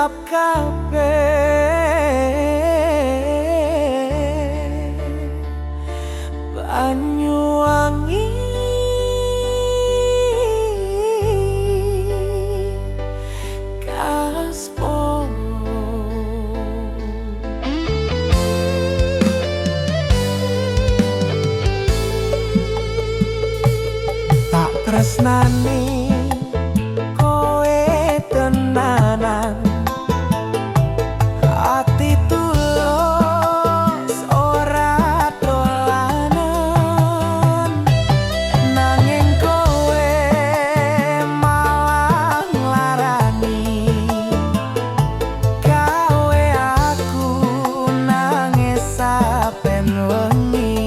siap kabeh Banyuwangi Kaspo tak tresnani kowe tenanan ati tulus ora dolanan nanging kowe malah nglarani gawe aku nangis saben wengi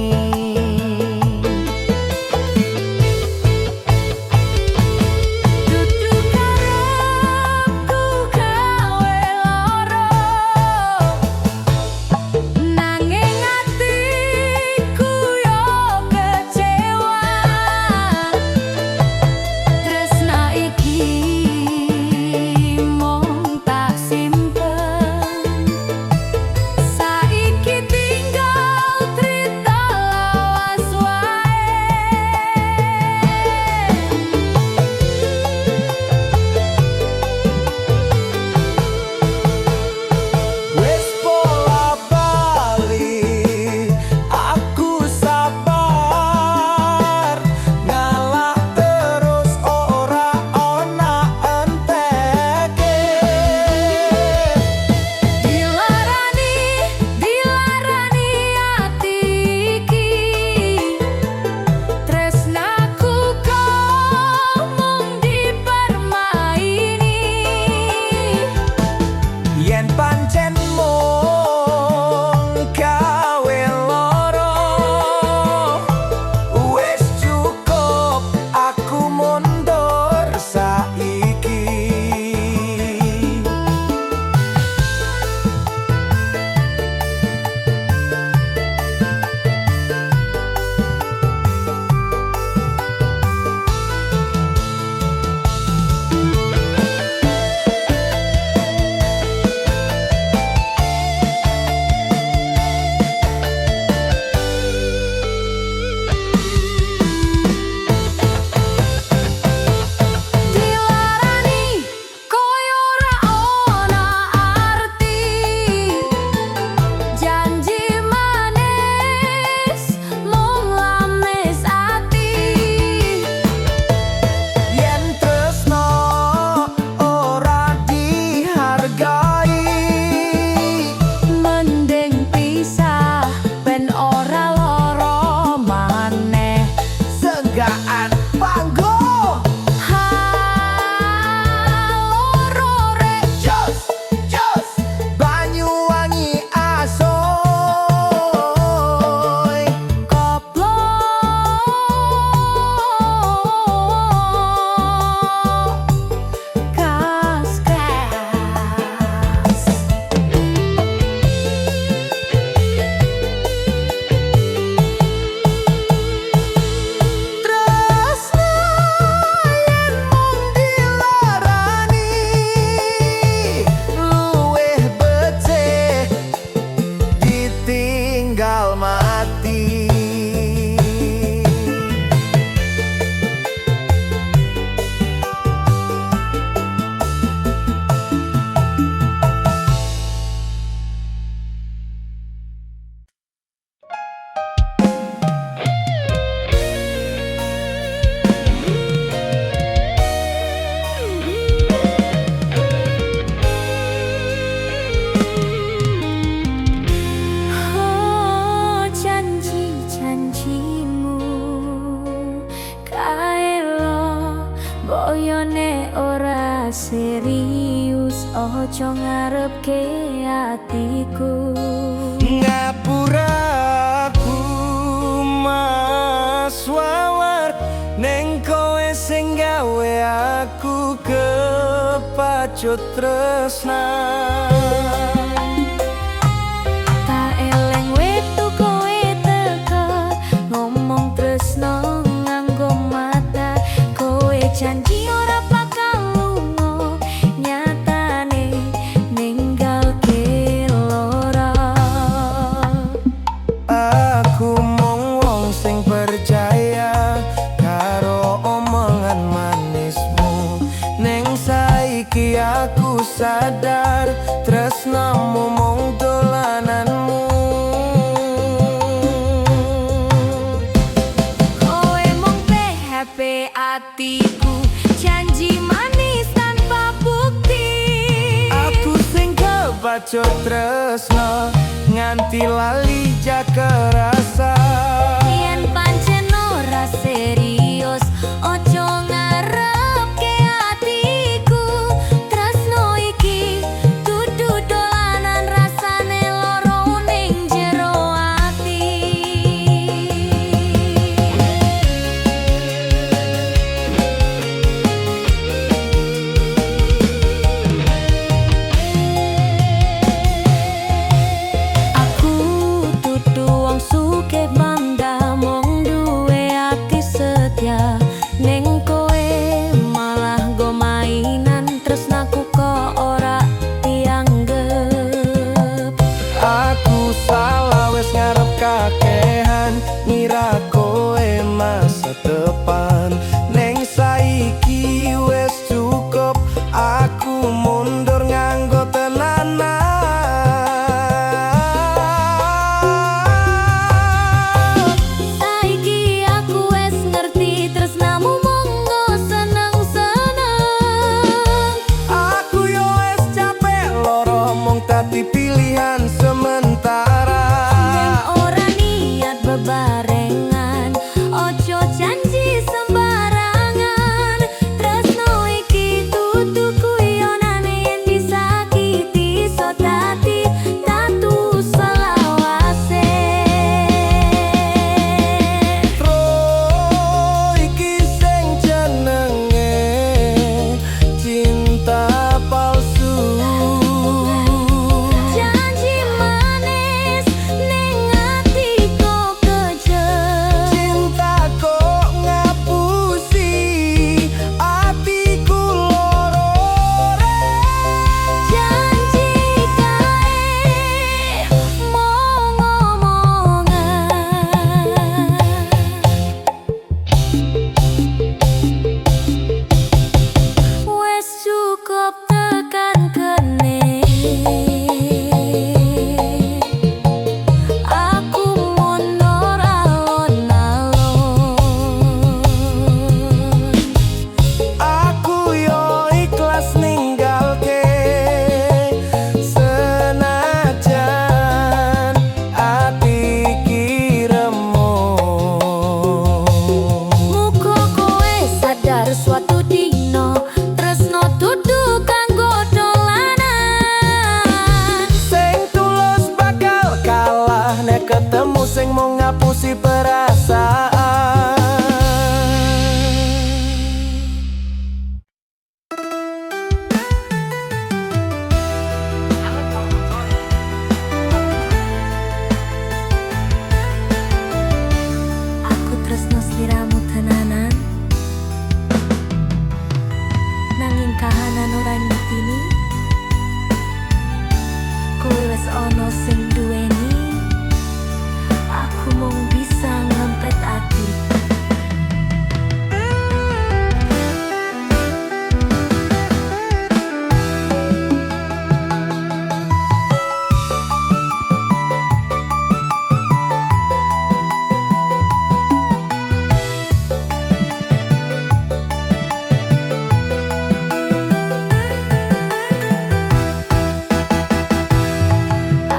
serius ojo ngarepke atiku ngapura aku maswawar neng kowe sing gawe aku kepacut tresna tak eleng wetu kowe teka ngomong tresno nganggo mata kowe janji ora bakal lunga nyatane atiku, janji manis tanpa bukti. Aku sing kebacut tresno nganti lali jaka rasa. Yen pancen ora serius, ojo ngarepke atiku. Tresno iki dudu dolanan, rasane loro ning jero ati. Aku dudu wong sugih bangga, mung duwe ati setia. Ning kowe malah go mainan, tresnaku kok ora dianggep. Aku salah wes ngarep kakehan, ngira kowe masa depan. Neng saiki wes cukup, aku mundur nganggo tenanan. Saiki aku wes ngerti, tresnamu monggo seneng-seneng. Aku yo wes capek loro, mung dadi pilihan sementara. Yen ora niat bebarengan, ojo janji sembarangan. Tresno iki dudu guyonan, yen disakiti iso dadi tatu selawase. Tro iki sing jenenge cinta palsu. Janji manis ning ati kok kejem. Cinta kok ngapusi atiku loro. Janji kae mong omongan. Wes cukup tekan kene, aku mundur alon-alon. Aku yo ikhlas ninggalke, senajan ati iki remuk. Muga kowe sadar suatu dino, tresno dudu kanggo dolanan. Sing tulus bakal kalah nek ketemu sing mau ngapusi perasaan. Aku tresno sliramu tenanan, nanging kahanan ora ngertini. Kowe wes ono sing duweni, aku mung bisa ngempet ati.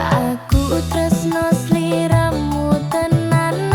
Aku tresno sliramu tenanan.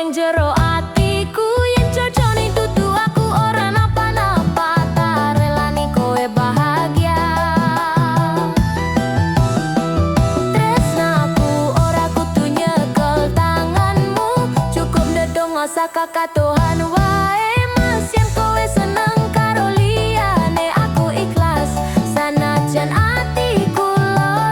ning jero atiku yen cocone dudu aku ora napa-napa tak relani kowe bahagia. Tresnaku ora kudu nyekel tanganmu, cukup ndedonga saka katohan wae. Mas yen kowe seneng karo liyane aku ikhlas sanajan atiku loro.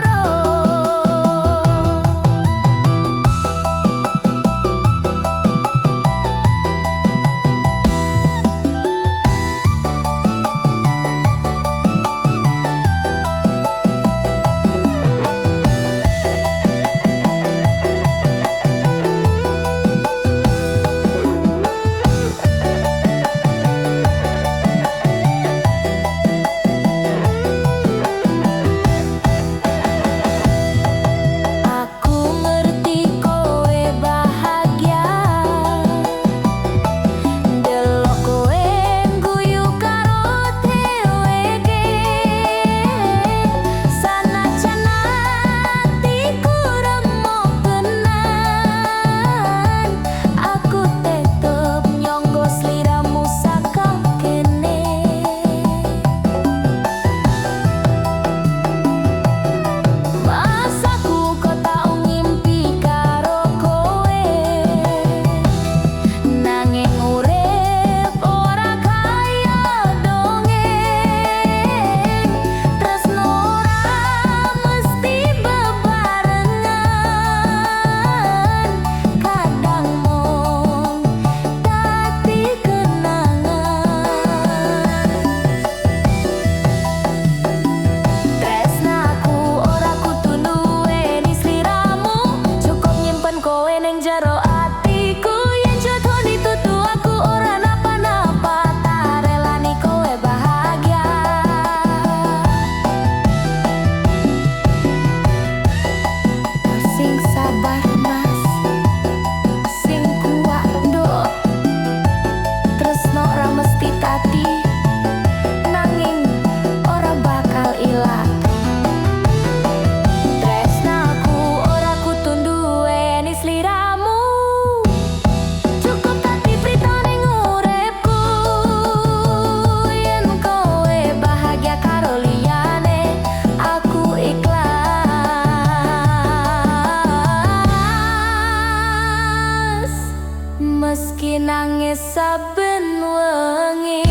Meski nangis saben wengi,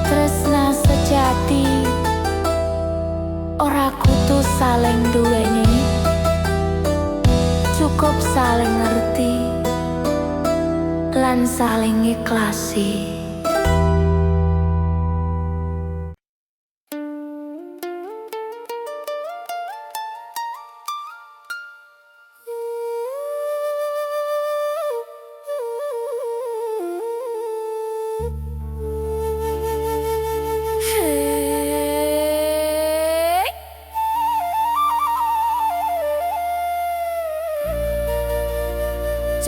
tresna sejati ora kudu saling duweni, cukup saling ngerti lan saling ikhlasi.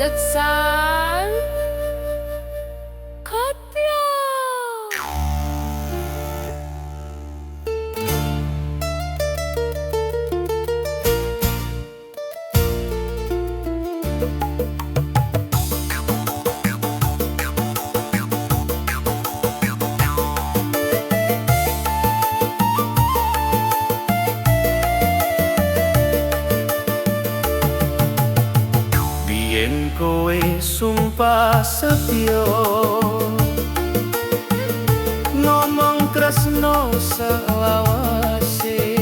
Ceksan koplo Yen kowe sumpah setya ngomong tresno selawase,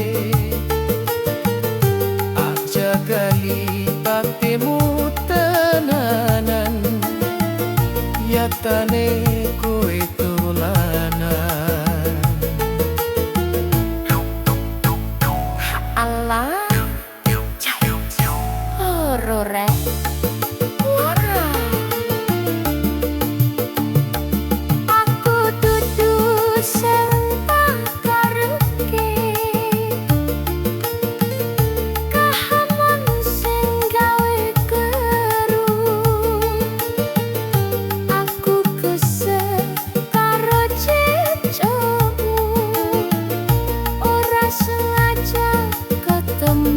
aja gali patimu tenanan, yatane kowe dolanan. Allah horore sengaja ketemu.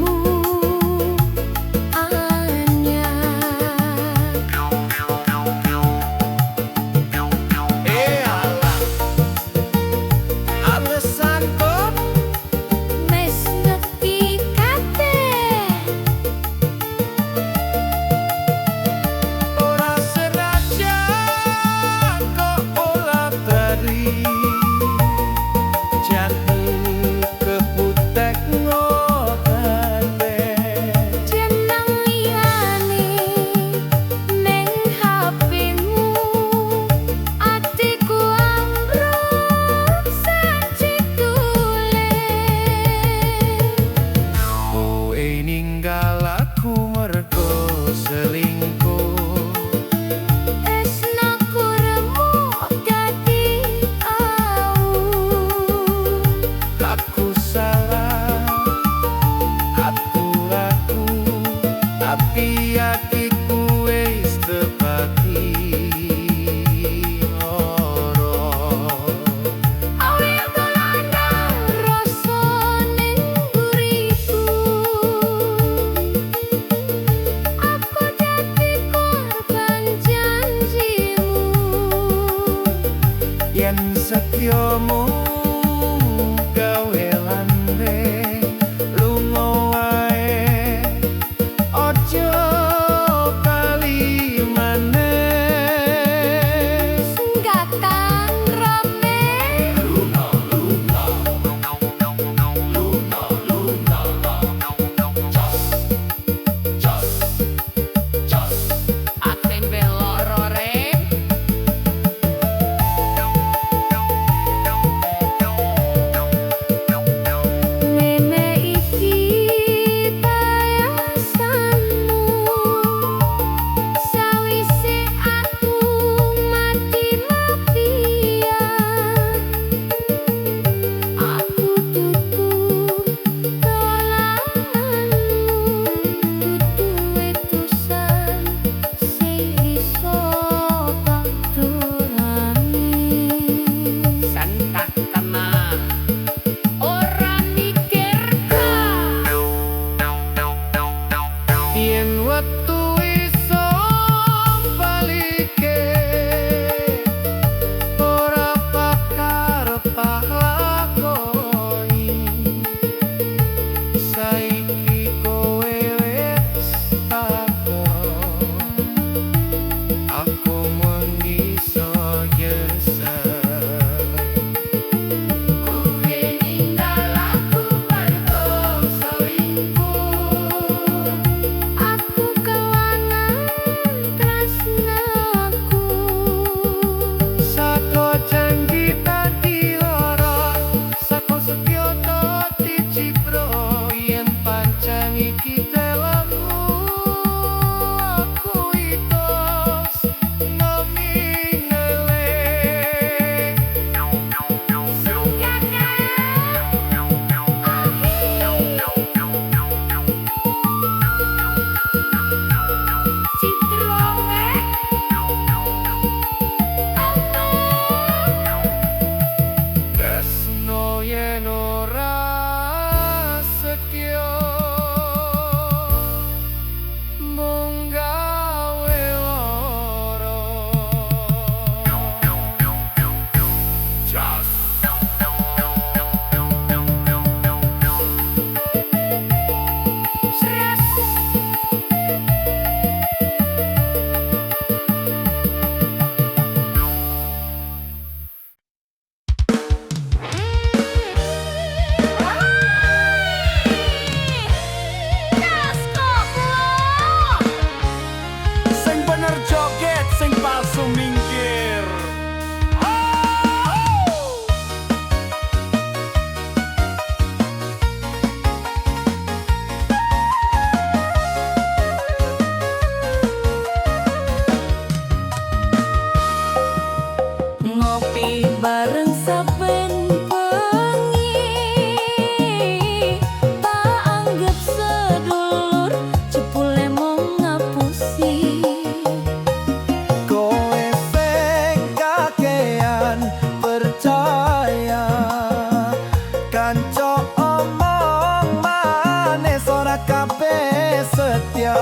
kabeh setia.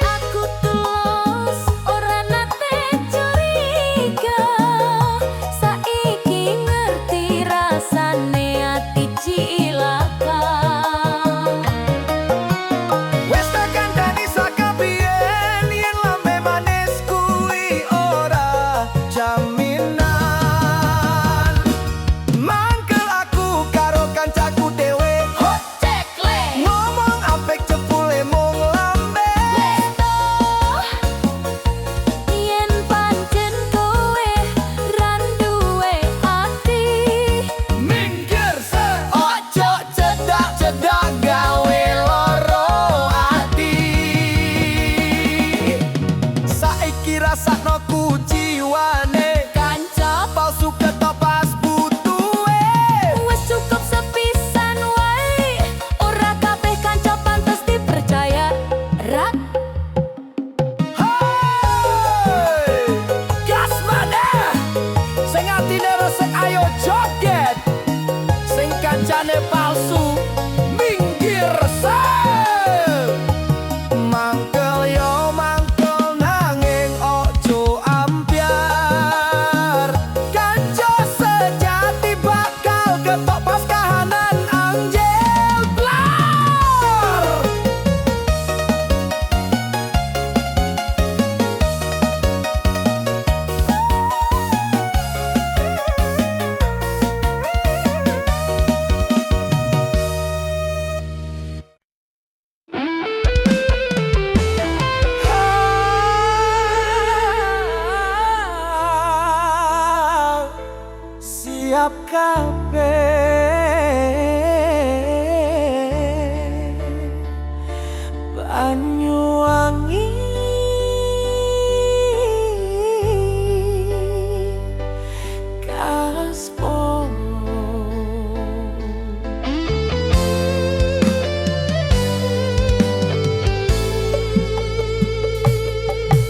Aku tulus ora nate curiga, saiki ngerti rasane ati cilaka. Wes tak kandhani sakabiyen yen lambe manis kuwi ora jaminan. Mangkel aku karo kancaku dhewe Cekle ngomong apik jebule mung lambe. yen pancen kowe ra duwe ati, Minggir se ojo cedak-cedak gawe loro ati. Saiki rasakno kuciwane kanca palsu ketok pas butuhe. wis cukup sepisan wae, ora kabeh kanca pantes dipercaya. Rak Hai, gas maneh. Sing atine resik ayo joget. Sing kancane palsu minggir se. Mangkel yo mangkel nanging ojo ambyar. Kanca sejati bakal ketok pas kahanan anjel blar. Siap kabeh Banyuwangi Kaspo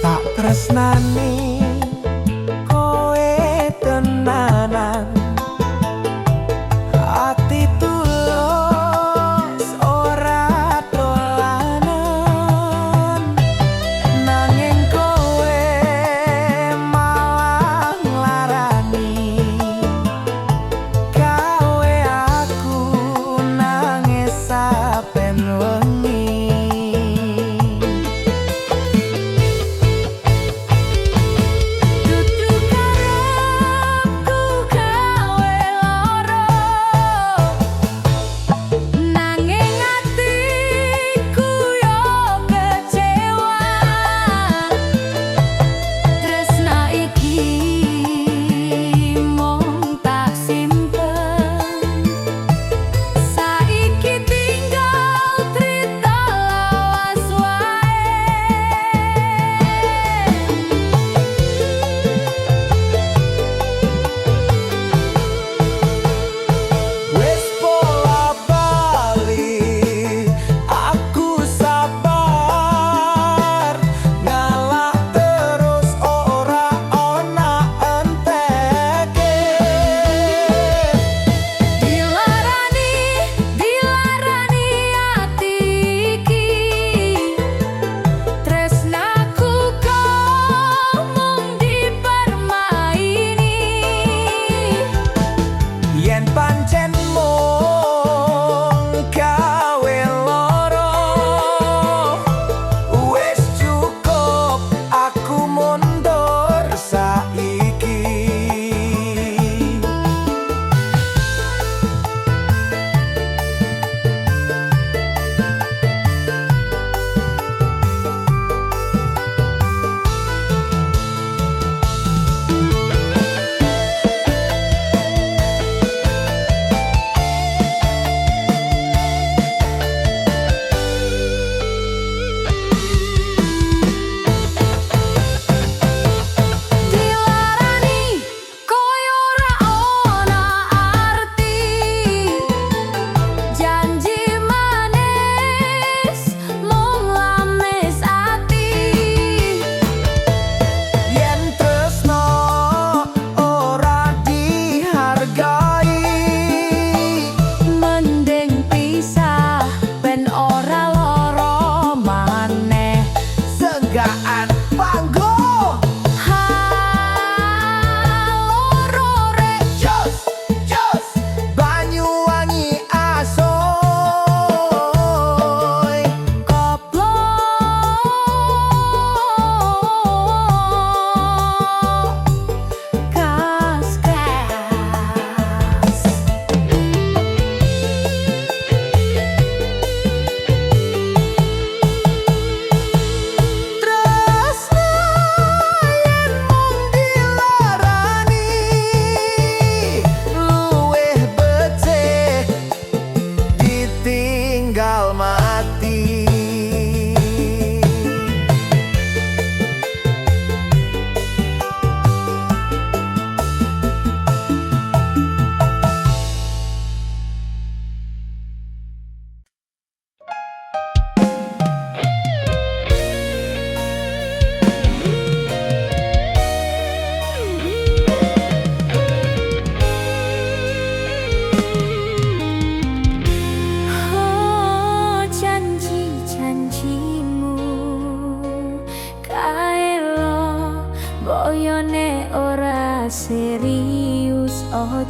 tak tresnani kowe tenanan. Ati tulus ora dolanan, nanging kowe malah nglarani gawe aku nangis saben wengi.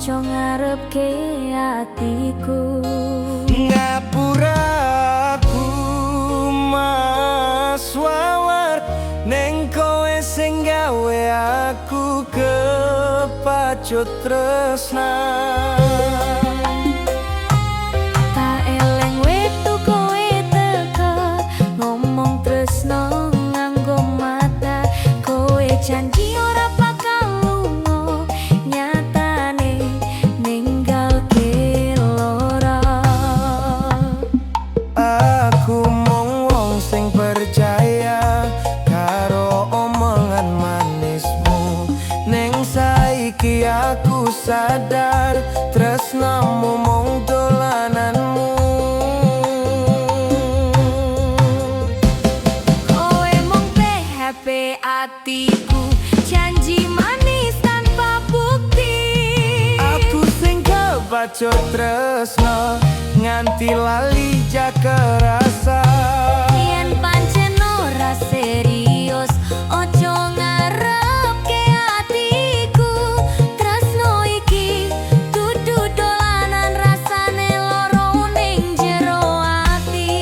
ojo ngarepke atiku. Ngapura aku mas wawar, neng kowe sing gawe aku kepacut tresna. Tak eleng wektu kowe teka ngomong tresno nganggo mata. Kowe janji ora bakal lunga, nyatane ninggalke lara. Aku mung wong sing percaya karo omongan manismu. Neng saiki aku sadar tresnamu mung dolananmu. Kowe mung PHP atiku, janji manis tanpa bukti. Aku sing kebacut tresno nganti lali jaga rasa. Yen pancen ora serius, ojo ngarepke atiku. Tresno iki dudu dolanan, rasane loro ning jero ati.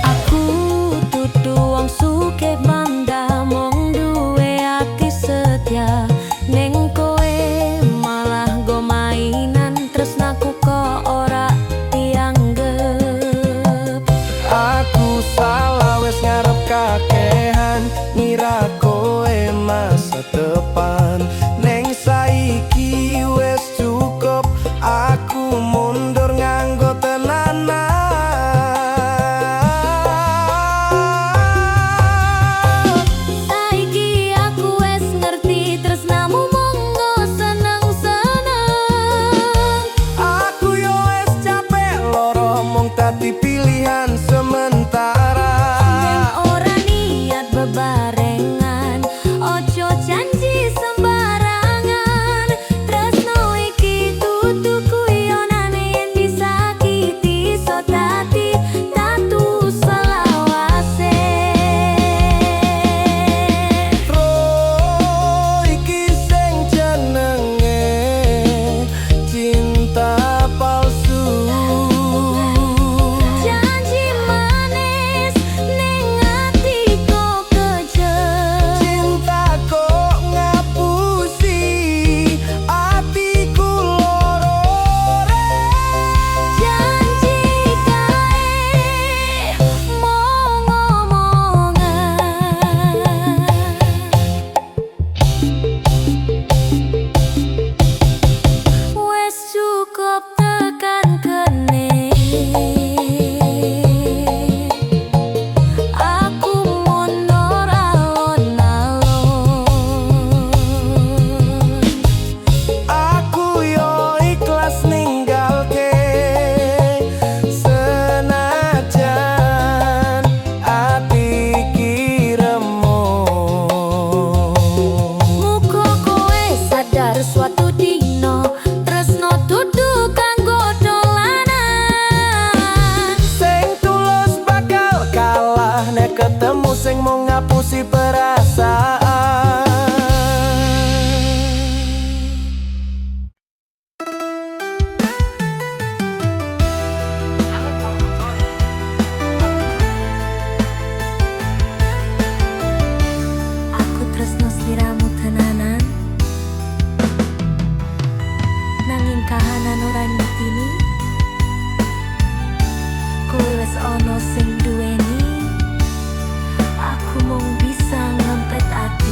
Aku dudu wong sugih bangga, mung duwe ati setia. Ning kowe malah go mainan, tresnaku kok ora dianggep. Aku salah wes ngarep kakehan, ngira kowe masa depan. Neng saiki wes cukup, aku mundur nganggo tenanan. Saiki aku wes ngerti, tresnamu monggo seneng-seneng. Aku yo wes capek loro, mung tadi pilihan sementara. Yen ora niat bebarengan, ojo janji sembarangan. Tresno iki dudu guyonane, yen disakiti iso dadi tatu selawase. Roh iki sing jenenge cinta palsu. Janji manis ning ati kok kejem. Cinta kok ngapusi atiku loro. Janji kae mong omongan. Wes cukup tekan kene, aku mundur alon-alon. Aku yo ikhlas ninggalke senajan ati iki remuk. Muga kowe sadar suatu dino, tresno dudu kanggo dolanan. Sing tulus bakal kalah nek ketemu sing mau ngapusi perasaan. Aku tresno sliramu tenanan, nanging kahanan ora ngertini. Kowe wes ono sing duweni, aku mung bisa ngempet ati.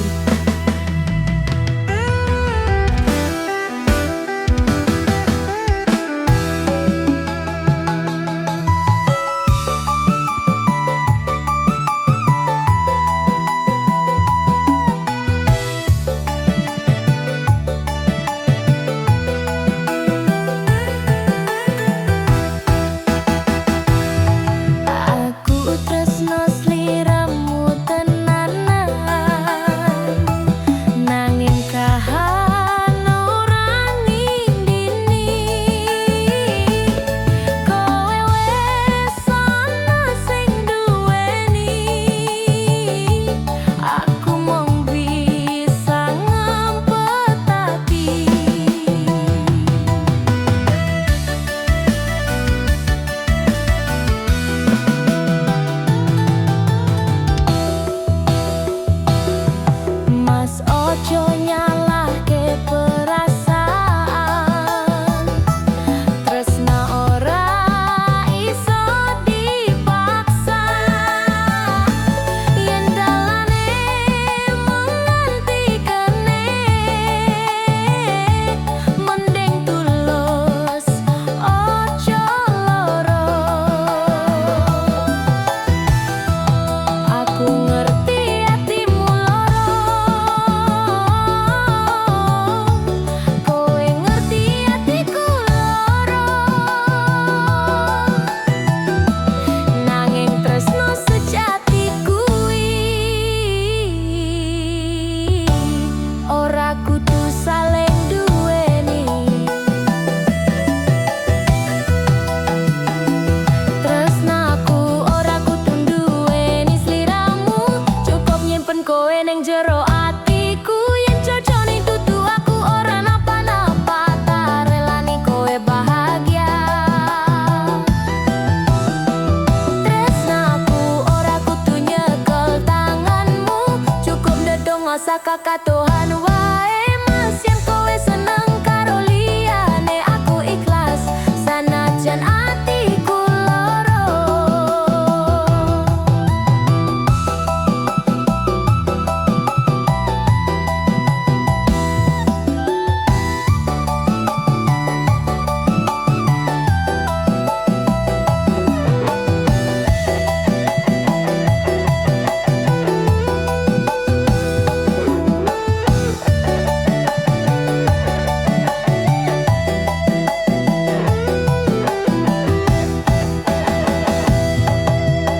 kakatohan wae Mas yen kowe seneng karo liyane aku ikhlas sanajan atiku loro.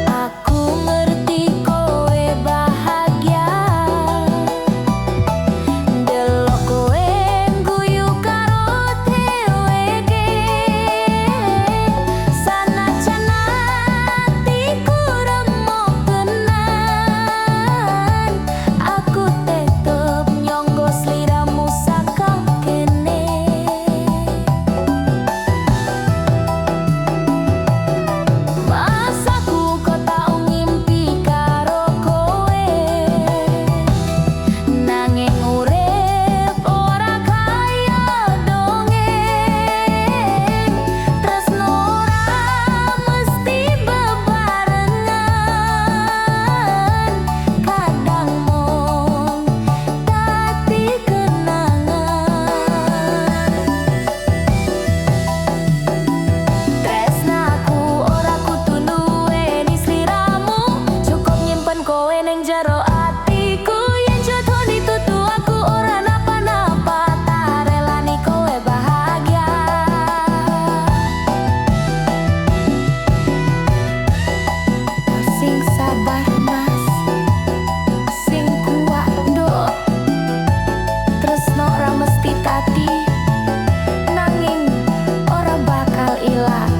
Aku ngerti kowe bahagia delok kowe guyu karo dheweke sanajan atiku remuk tenan aku tetep nyonggo sliramu saka kene. Mas aku kok tau ngimpi karo kowe nanging urip ora kaya dongeng tresno ora mesti bebarengan kadang mung dadi kenangan. Tresnaku ora kudu nduweni sliramu cukup nyimpen kowe ning jero atiku yen jodoh ditutu aku ora napa-napa tak relani kowe bahagia. Sing sabar mas sing kuat nduk tresno ora mesti tati nanging ora bakal ilang.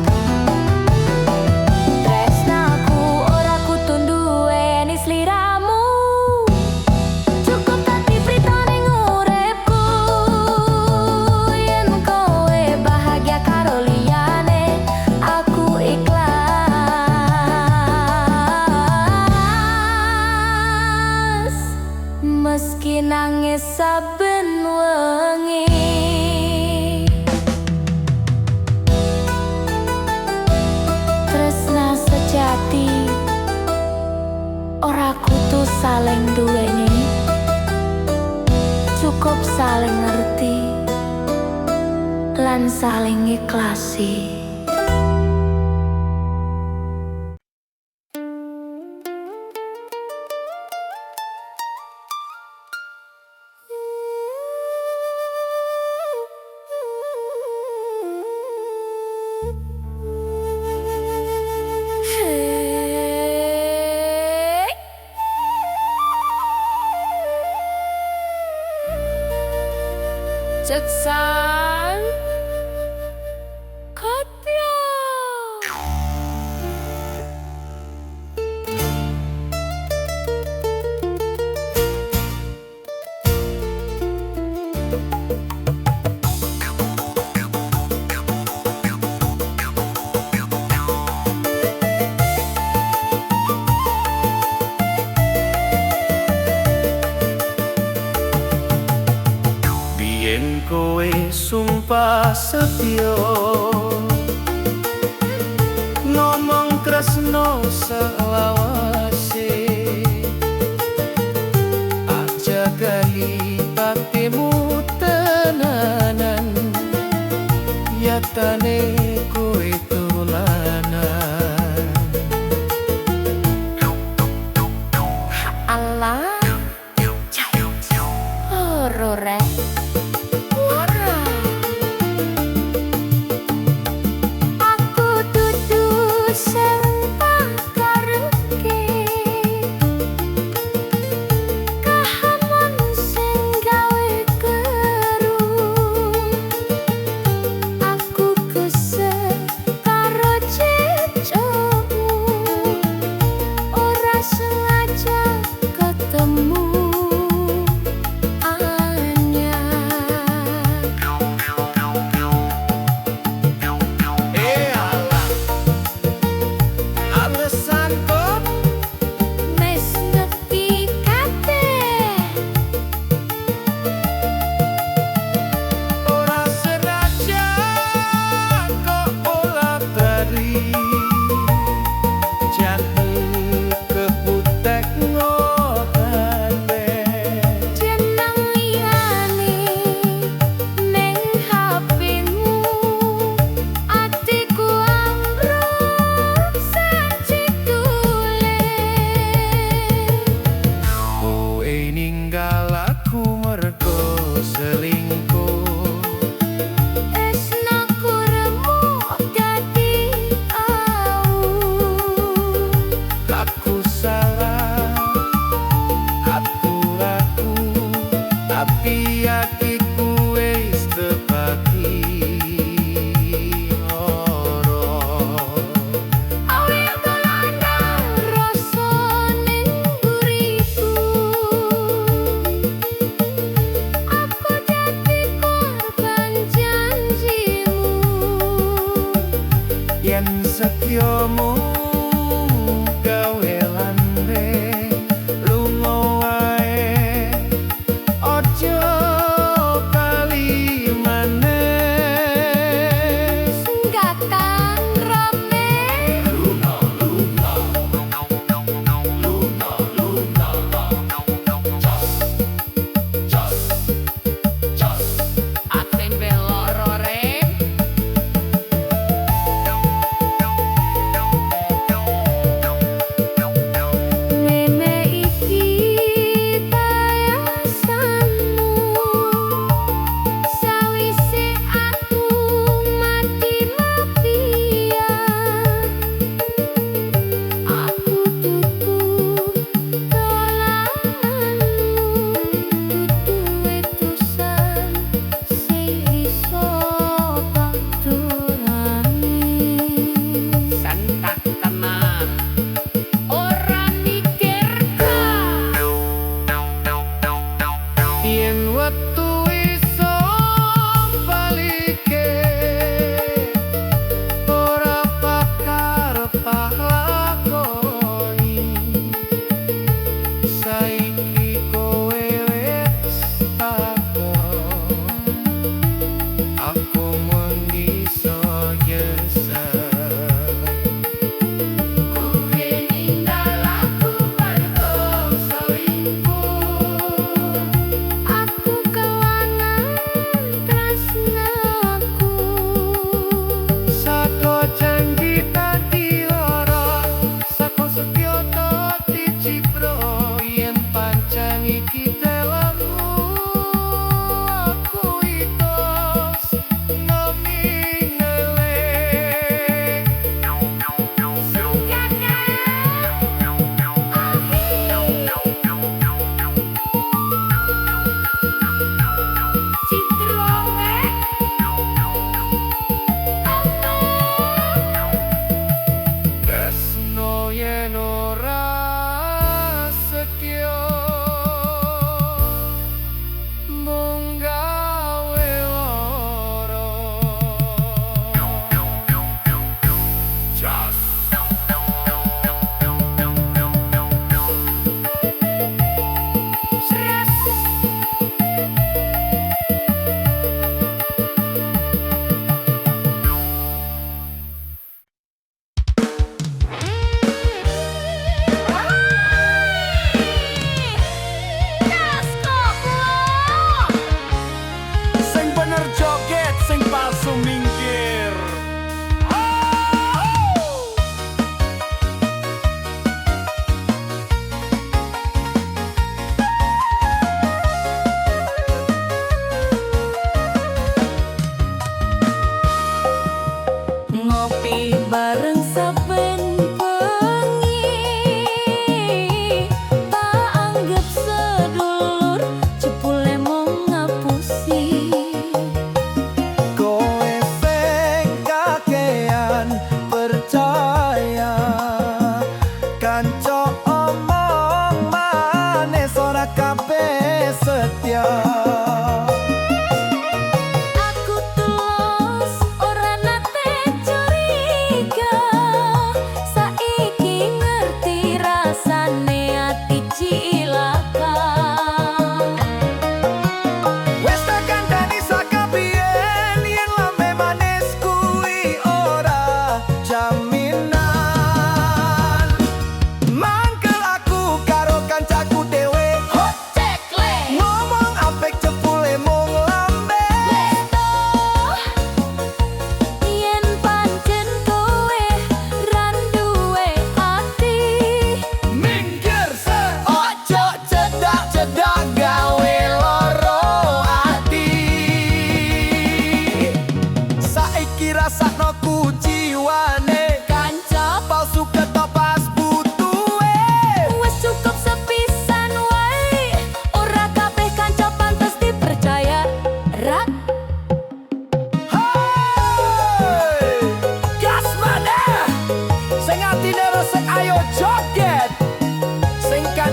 Tresnaku ora kudu nduweni sliramu cukup tati prita ning uripku yen kowe bahagia karo liyane aku ikhlas meski nangis saben wengi. Tresna sejati ora kudu saling duweni cukup saling ngerti lan saling ikhlasi. Hey. Jaksan Katya. Biyen kowe sumpah setya ngomong tresno selawase aja gali patimu tenanan yatane kowe tulanan. Allah loro rek ora aku dudu sing pakarep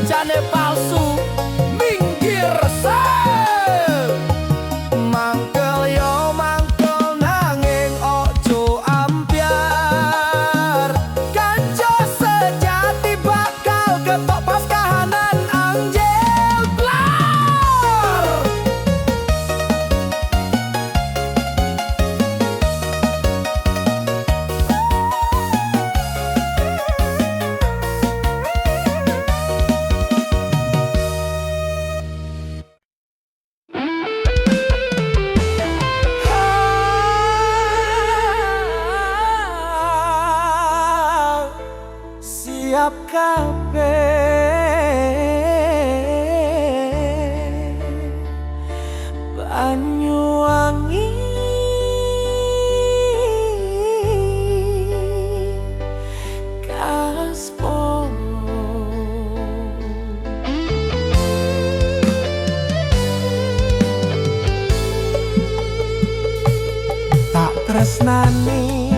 kancane palsu minggir se. Mangkel yo mangkel nanging ojo ambyar. Kanca sejati bakal ketok pas kahanan anjel blar. Siap kabeh Banyuwangi Kaspo tak tresnani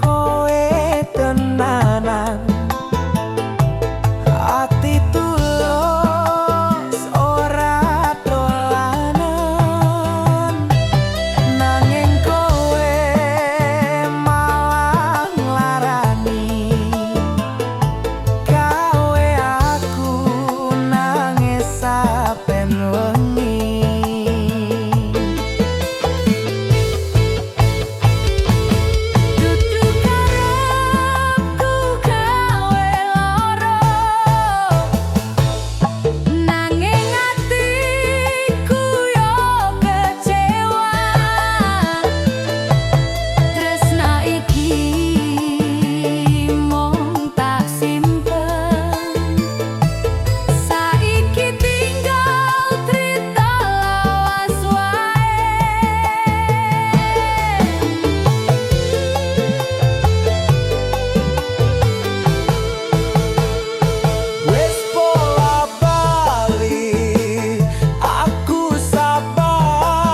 kowe tenanan. Ati tulus ora dolanan, nanging kowe malah nglarani gawe aku nangis saben wengi. Dudu karepku gawe lara, nanging atiku yo kecewa. Tresna iki mung tak simpen, saiki tinggal cerita lawas Wis pola bali aku sabar,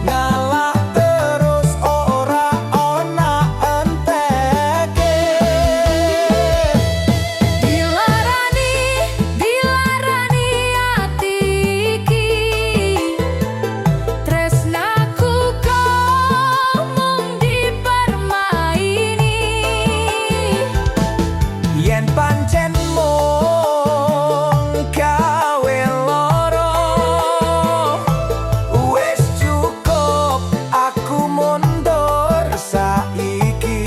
ngalah terus ora ana enteke. Dilarani ati iki, tresnaku kok mung dipermaini. Yen pancen mung gawe loro, wis cukup aku mundur saiki.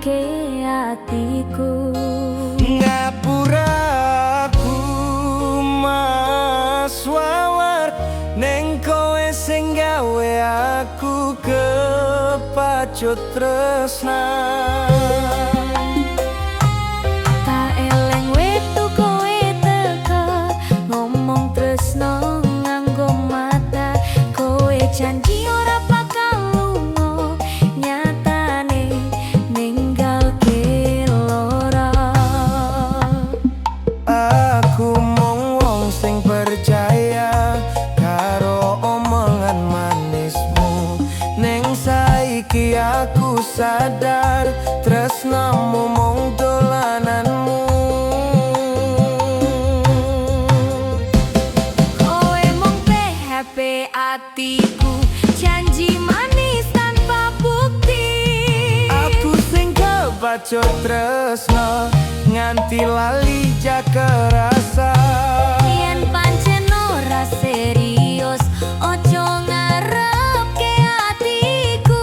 nyenengake hatiku. Ngapura aku mas wawar neng kowe sing gawe aku kepacut tresna. Tak eleng wetu kowe teka ngomong tresno nganggo mata. Kowe janji ora bakal lunga, nyatane ninggalke lara. Aku mung wong sing percaya karo omongan manismu. Neng saiki aku sadar tresnamu mung dolananmu. Kowe mung PHP atiku, janji manis tanpa bukti. Aku sing kebacut tresno nganti lali jaka rasa. Yen pancen ora serius, ojo ngarepke atiku.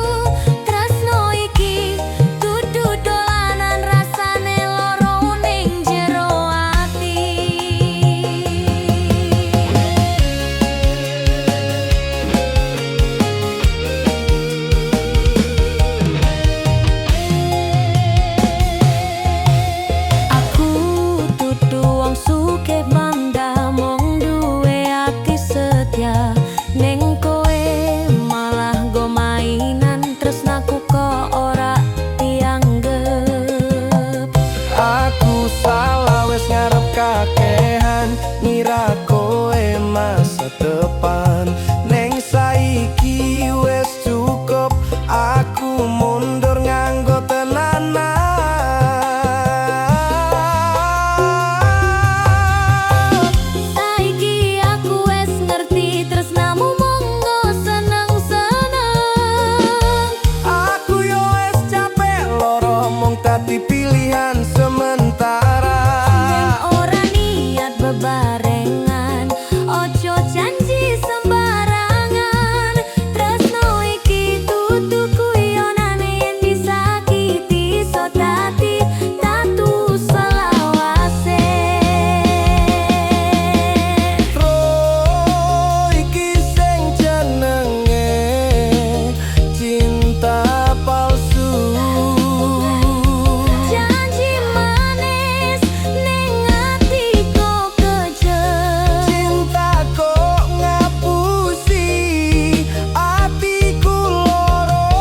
Tresno iki dudu dolanan, rasane loro ning jero ati. Aku dudu wong sugih bangga mung duwe ati setia. Ning kowe malah go mainan, tresnaku kok ora dianggep. Aku salah wes ngarep kakehan, ngira kowe masa depan. Neng saiki wes cukup, aku mundur nganggo tenanan. Saiki aku wes ngerti tresnamu monggo seneng-seneng. Aku yo wes capek loro mung dadi pilihan sementara. Yen ora niat bebarengan, ojo janji sembarangan. Tresno iki dudu guyonan, yen disakiti iso dadi tatu selawase. Tro iki sing jenenge cinta palsu. Janji manis ning ati kok kejem. Cinta kok ngapusi atiku loro.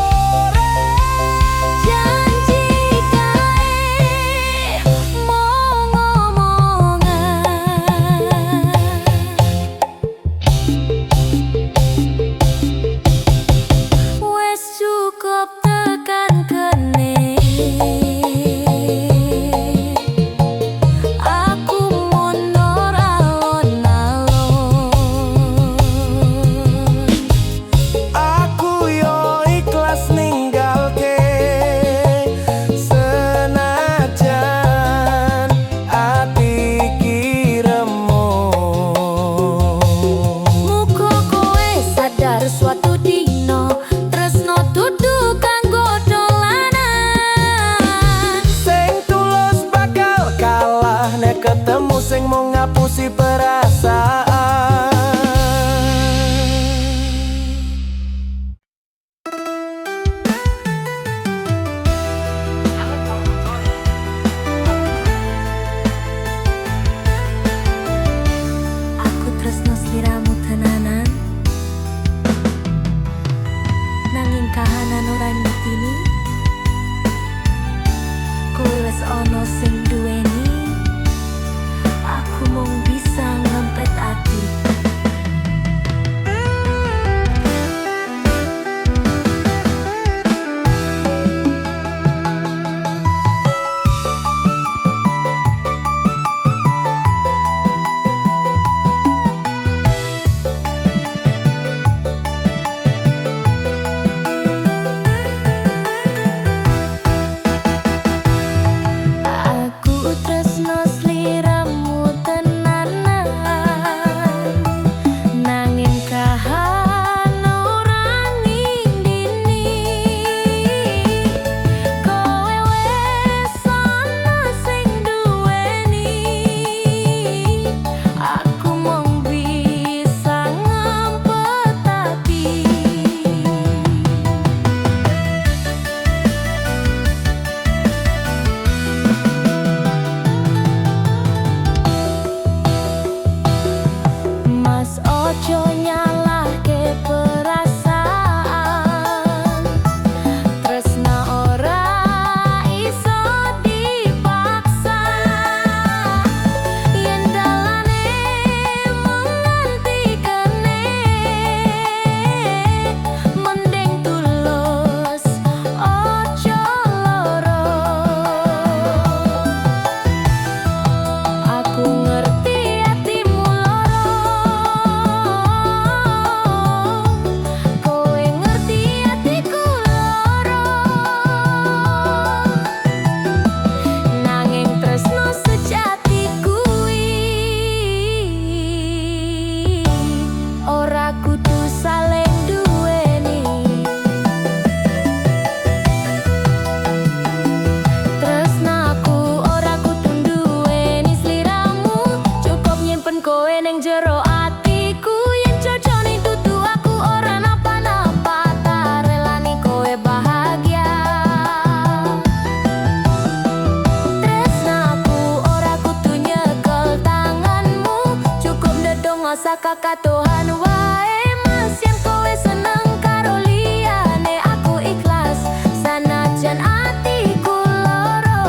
Janji kae mung omongan. Wes cukup tekan kene. Aku mundur alon-alon. Aku yo ikhlas ninggalke senajan ati iki remuk. Muga kowe sadar suatu dino, tresno dudu kanggo dolanan. Sing tulus bakal kalah nek ketemu sing mau ngapusi perasaan. Aku tresno sliramu tenanan, nanging kahanan ora ngertini. Kowe wes ono sing duweni, aku mung bisa saka katohan wae. Mas yen kowe seneng karo liyane aku ikhlas sanajan atiku loro.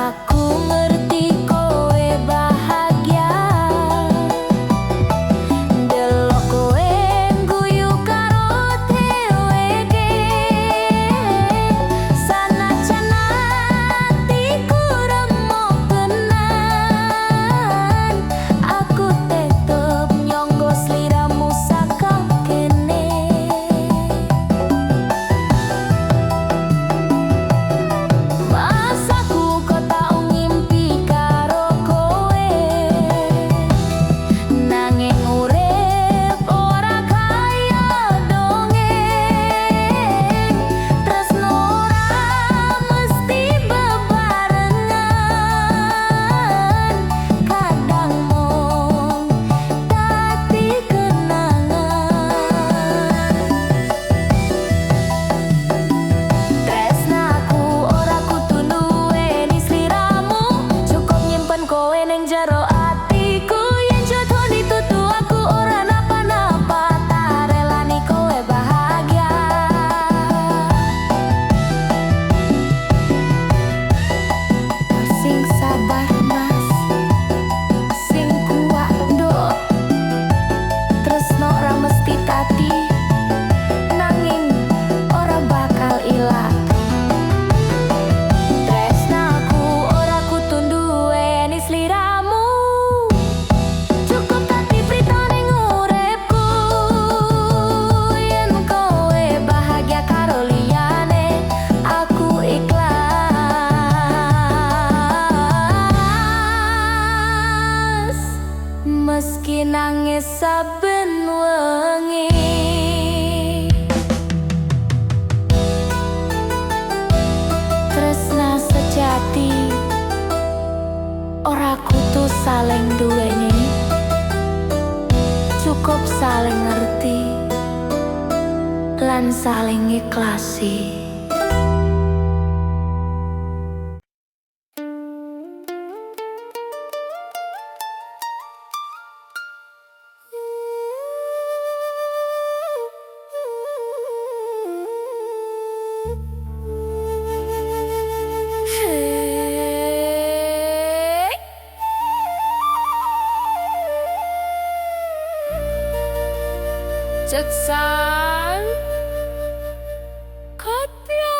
Aku ngerti kowe bahagia delok kowe guyu karo dheweke sanajan atiku remuk tenan. Aku tetep nyonggo sliramu saka kene. Mas aku kok tau ngimpi karo kowe nanging urip ora kaya dongeng. Tresno ora mesti bebarengan, kadang mung dadi kenangan. Tresnaku ora kudu nduweni sliramu, cukup nyimpen kowe ning jero atiku. Yen jodoh ditutu aku ora napa-napa, tak relani kowe bahagia. Sing sabar mas, sing kuat nduk. Tresno ora mesti tadi nanging ora bakal ilang. Tresnaku ora kudu nduweni sliramu, cukup dadi prita ning uripku. Yen kowe bahagia karo liyane aku ikhlas meski nangis saben wengi. Tresna sejati ora kudu saling duweni, cukup saling ngerti lan saling ikhlasi. Hey. Jaksan Koplo.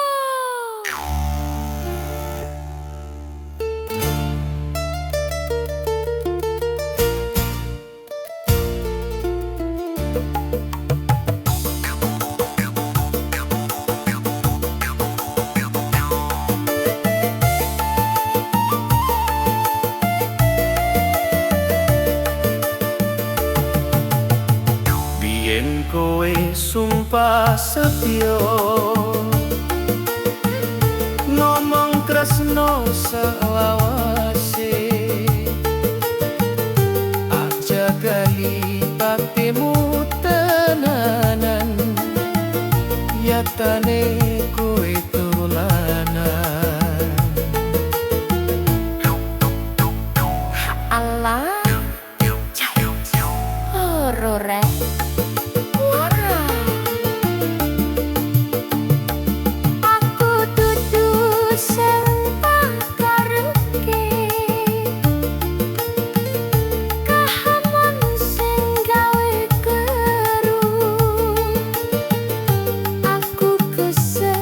Biyen kowe sumpah setya ngomong tresno selawase, aja gali patimu tenanan, yatane kowe dolanan. Allah horore ora. Aku dudu sing pakarepke, kahanan sing gawe keru. Aku kesel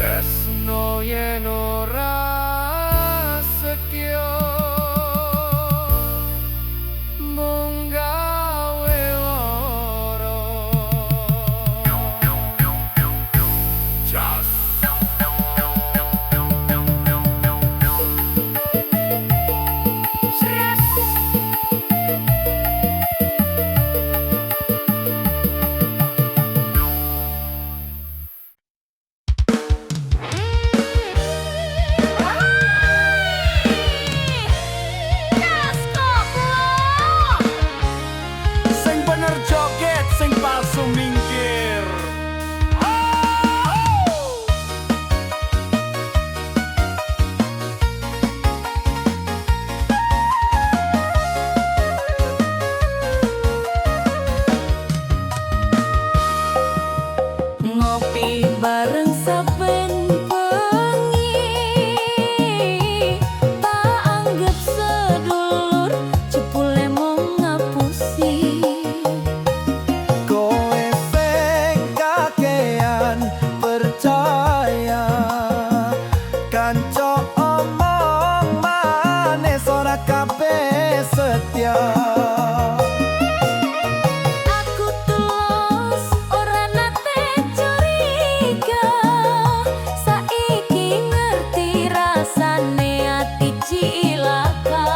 Tresno yen ora setya mung gawe lara. Jas sing bener joget, sing palsu minggir. Ngopi bareng saben bengi, tak anggap sedulur, jebule mung ngapusi. Kowe sing kakean percaya, kanca omong manis ora kabeh setia. Aku tulus ora nate curiga, saiki ngerti rasane ati cilaka.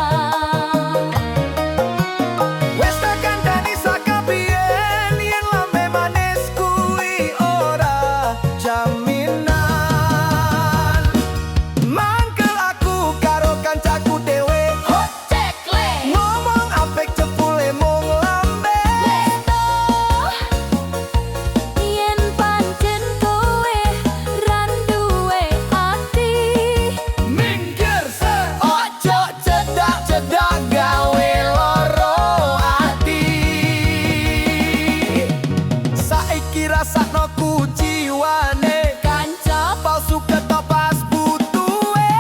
Wes tak kandhani sakabiyen yen lambe manis kuwi ora jaminan. Mangkel aku karo kancaku dhewe, Cekle ngomong apik jebule mung lambe. yen pancen kowe ra duwe ati, Minggir se ojo cedak-cedak gawe loro ati. Saiki rasakno kuciwane, kanca palsu ketok pas butuhe.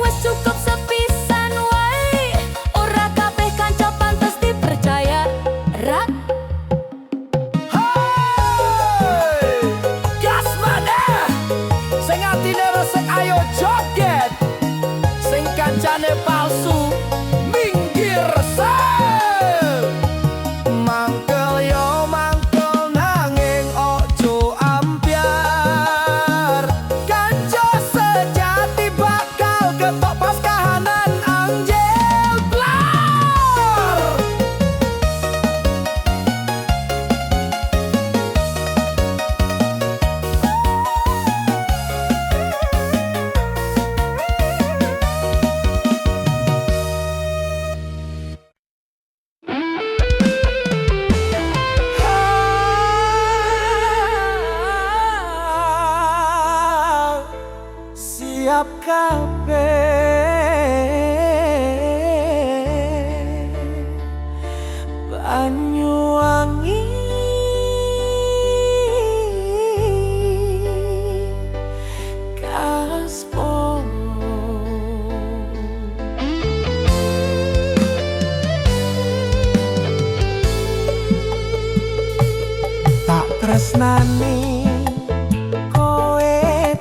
wis cukup sepisan wae, ora kabeh kanca pantes dipercaya. Rak Hai, gas maneh, sing atine resik ayo joget, sing kancane palsu minggir se. Mangkel yo mangkel nanging ojo ambyar, kanca sejati bakal ketok pas kahanan anjel blar. Siap kabeh Banyuwangi Kaspomo. Tak tresnani kowe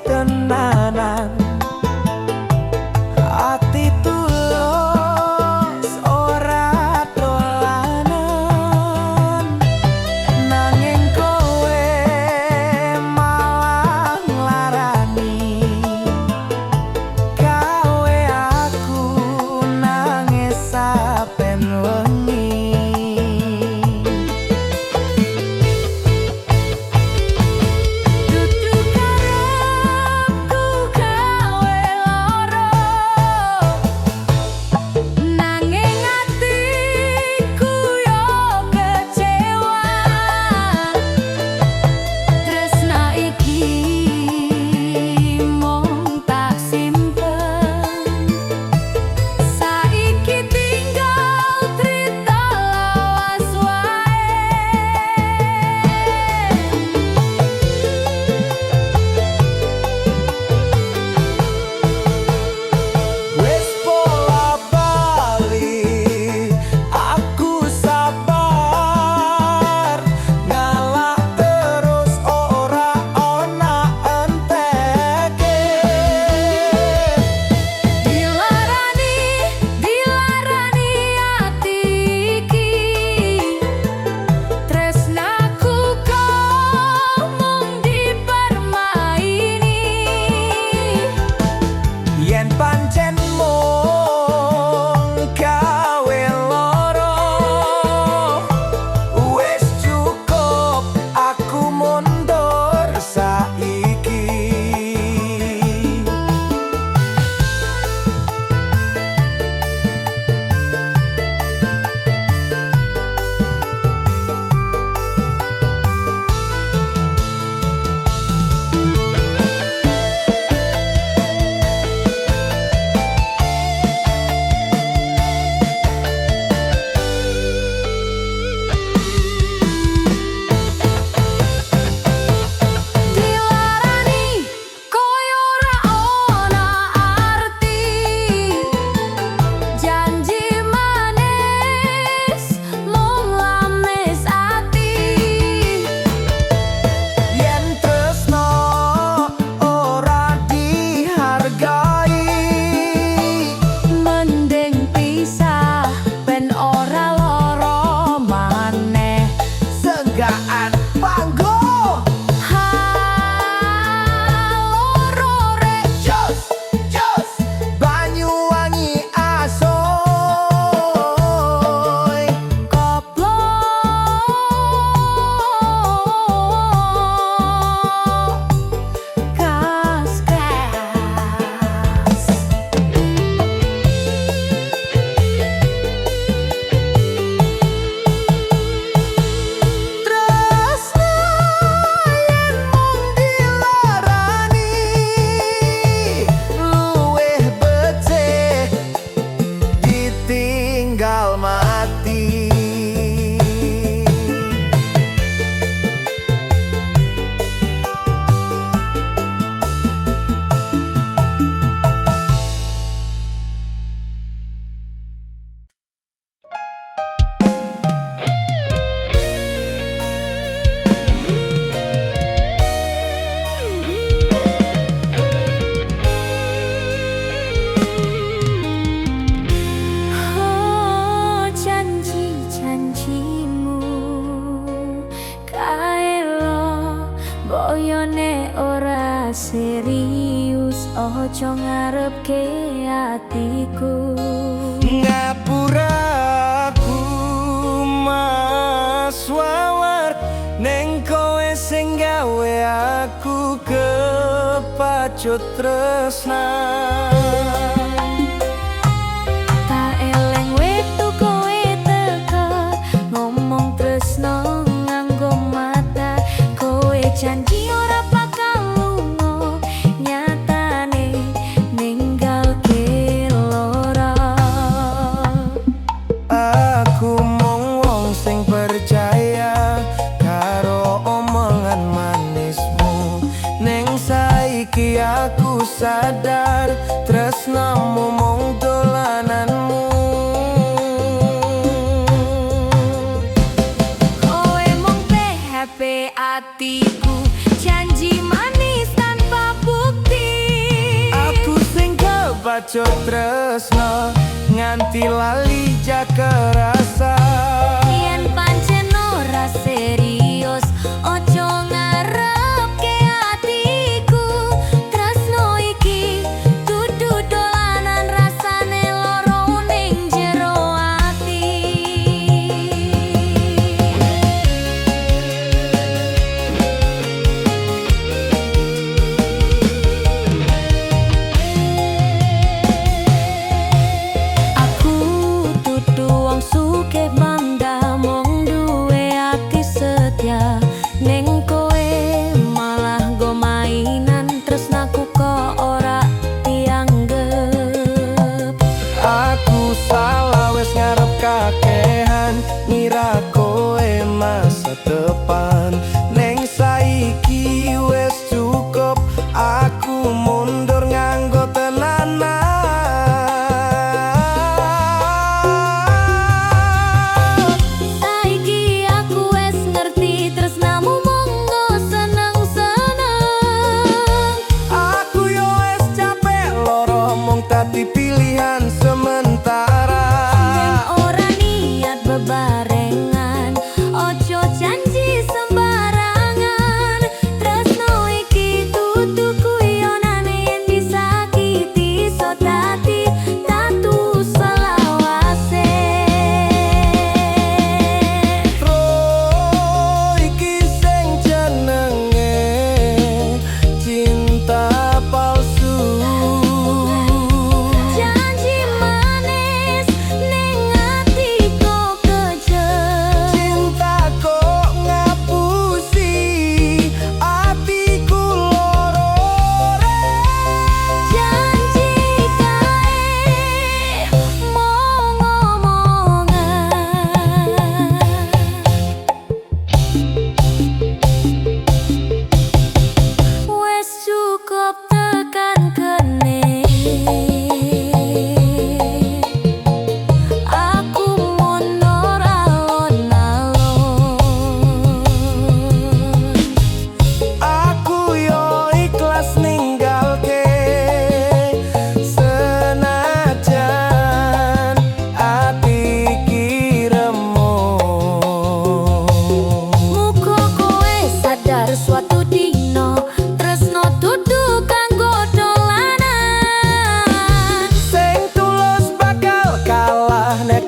tenanan, ati tulus ora dolanan, nanging kowe malah nglarani gawe aku nangis saben wengi. pancen mung gawe loro. Wis cukup aku mundur saiki. Dilarani koyo ora ana arti, janji manis mung lamis ati. Yen tresno ora dihargai, Mending pisah ben ora lara maneh. senggaan panggo. Loro rek Jos, jos, Banyuwangi asoy. koplo. Kas kas. Tresno yen mung dilarani, luwih becik ditinggal mati. Oh, janji-janjimu kae lo boyone ora serius, ojo ngarepke atiku. Ngapura aku mas wawar, neng kowe sing gawe aku kepacut tresnan. Tak eleng wetu kowe teka ngomong tresno nganggo mata. Kowe janji ora bakal lunga, nyatane ninggalke lara. Aku mung wong sing percaya karo omongan manismu. Neng saiki aku sadar tresnamu mung dolananmu. Kowe mung PHP atiku, janji manis tanpa bukti. Aku sing kebacut tresno nganti lali jaker rasa. Yen pancen ora serius, ojo ngarepke atiku. Tresno iki dudu dolanan, rasane loro ning jero ati. Aku dudu wong sugih bangga mung duwe ati setia. Ning kowe malah go mainan, tresnaku kok ora dianggep. Aku salah wis ngarep kakehan, ngira kowe masa depan. Neng saiki wis cukup, aku mundur nganggo tenanan. Saiki aku wis ngerti tresnamu monggo seneng-seneng. Aku yo wis capek loro mung dadi pilihan sementara. Yen ora niat bebarengan, ojo janji sembarangan. Tresno iki dudu guyonane, yen disakiti iso dadi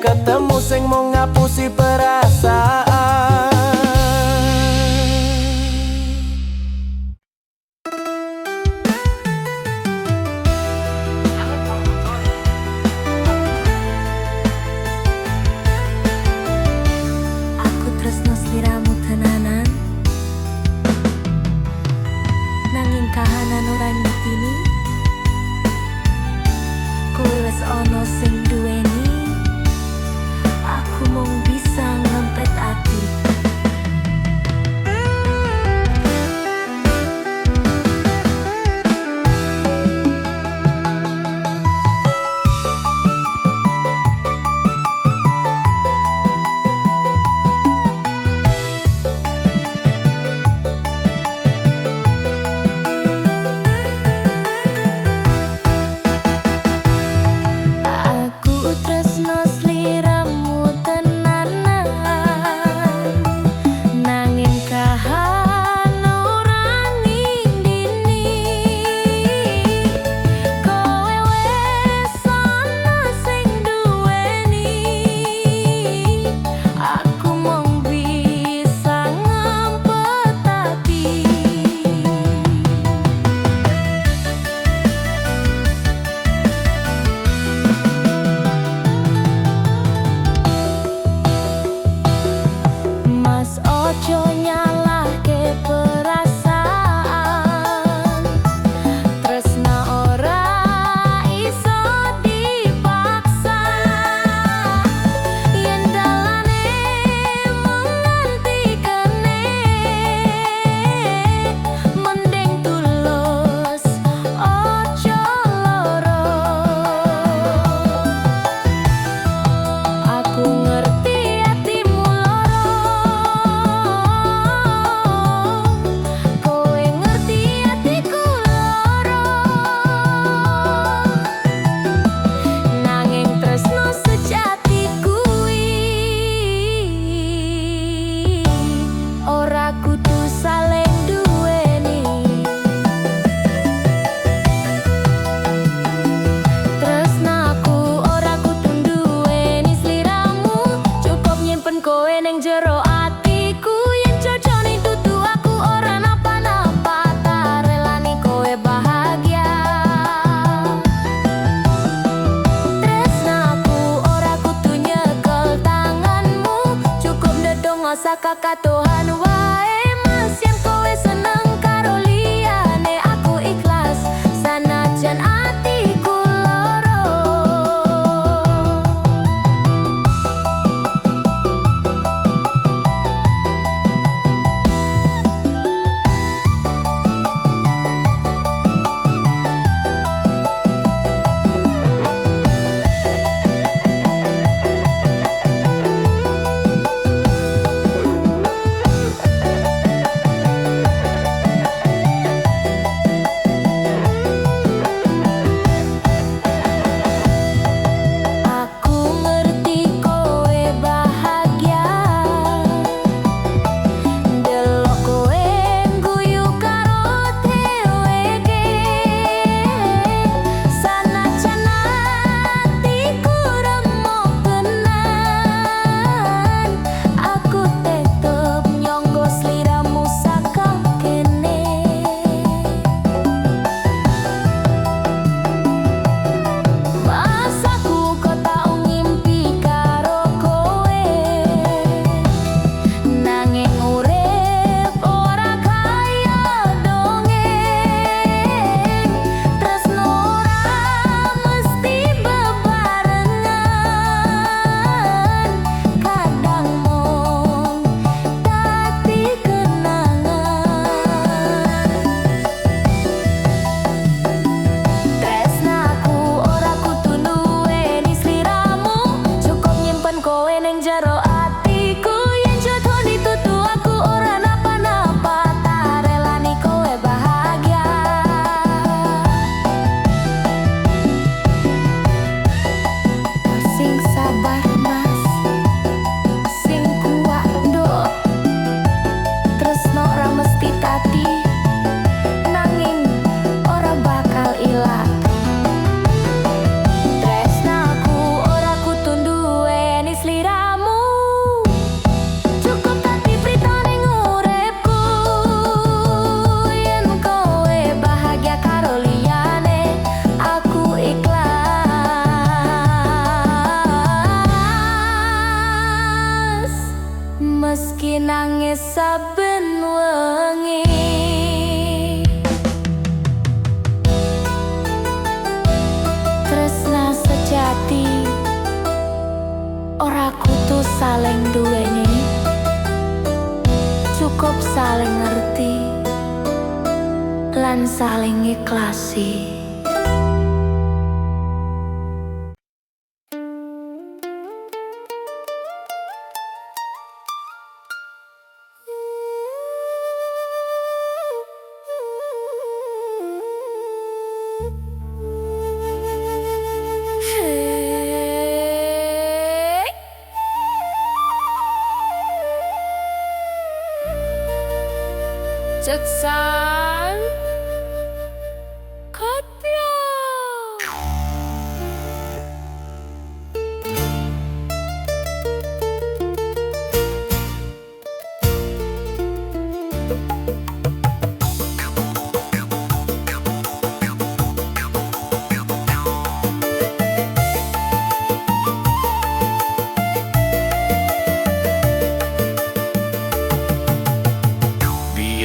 ketemu sing mau ngapusi perasaan. Aku tresno sliramu tenanan, nanging kahanan ora ngertini. Kowe wis ono sing duweni, aku mung bisa ngempet ati. saling duweni, cukup saling ngerti lan saling ikhlasi. Jaksan Katya.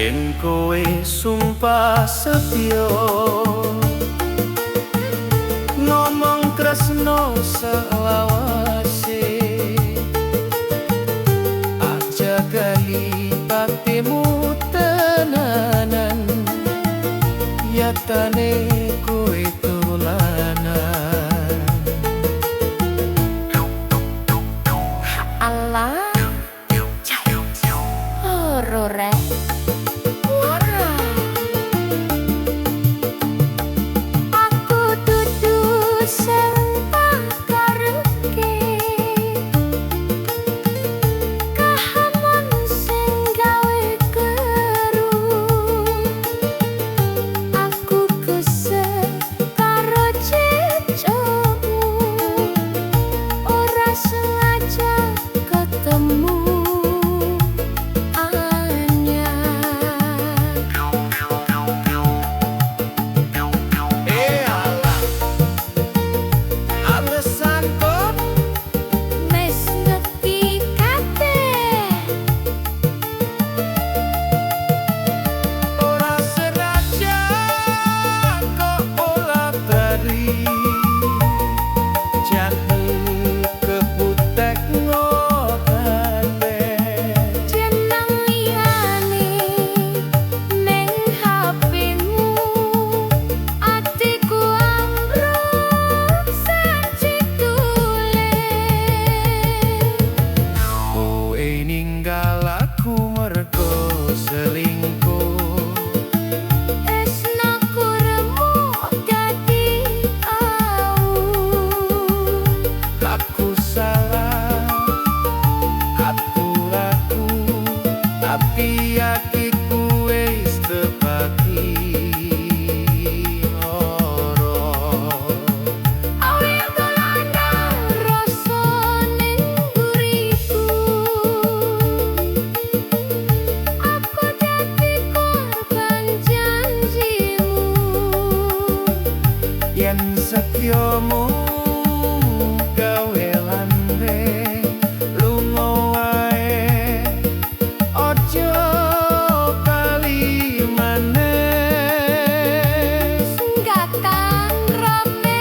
Yen kowe sumpah setya ngomong tresno selawase, aja gali patimu tenanan, yatane kowe dolanan. Allah horore. Yen setyamu gawe lande lunga wae, aja kali maneh Senggatan rame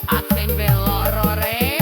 atembe loro re.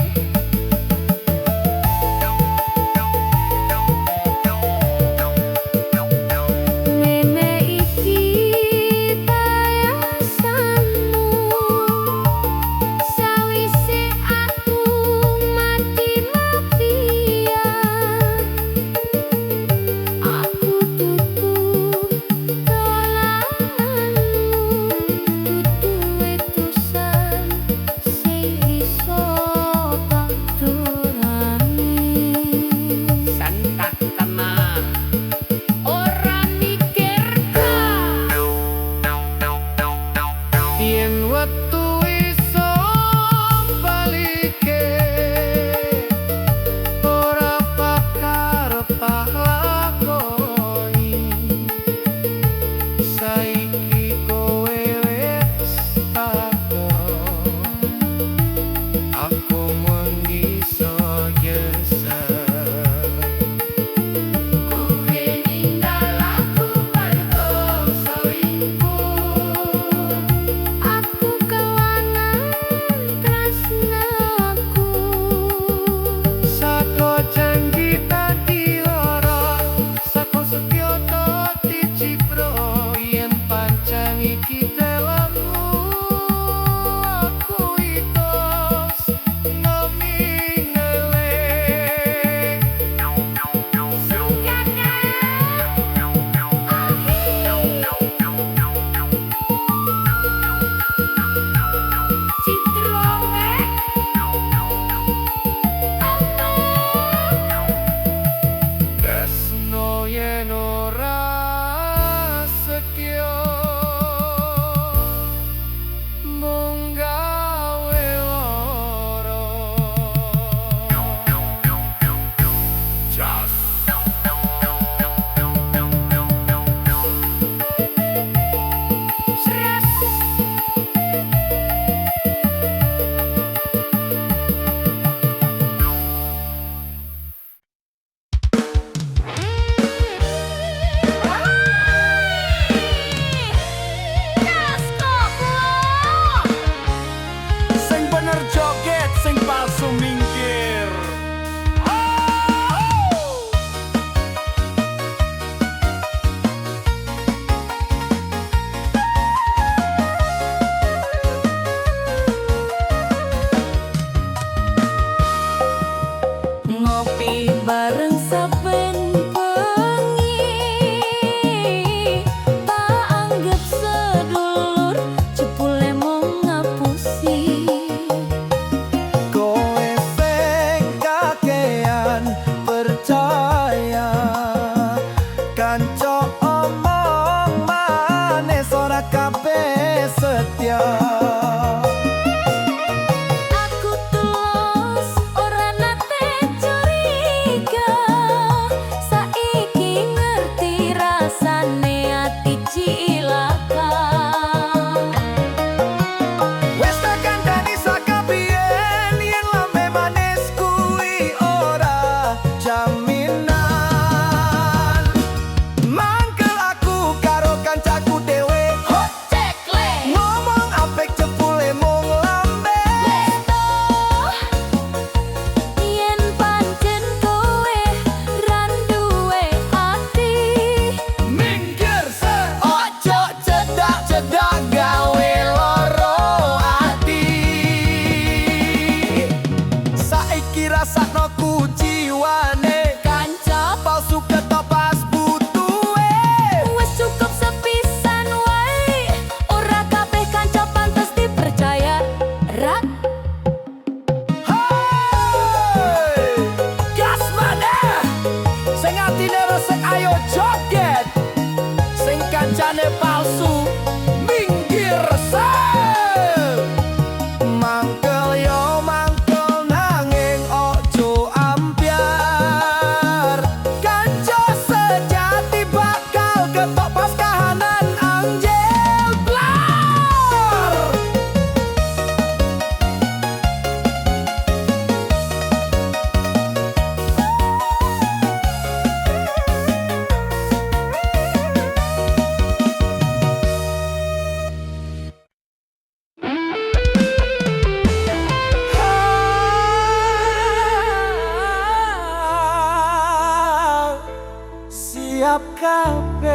siap kabeh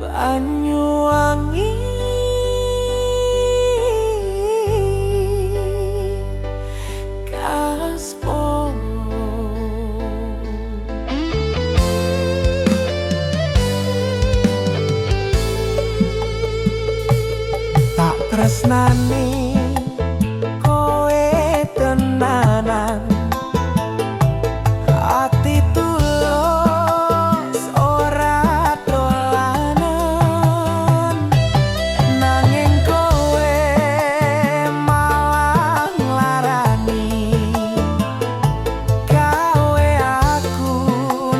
Banyuwangi Kaspo tak tresnani kowe tenanan ati tulus ora dolanan nanging kowe malah nglarani gawe aku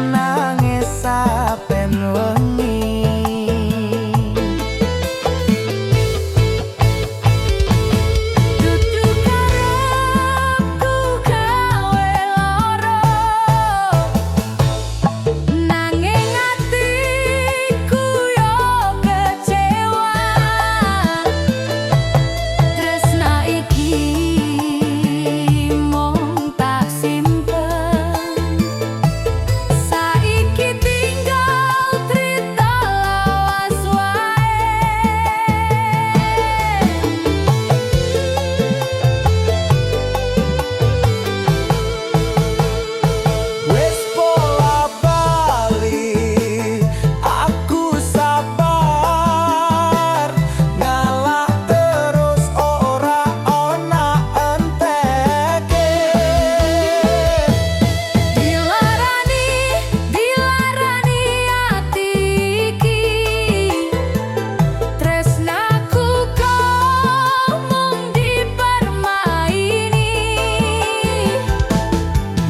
nangis saben wengi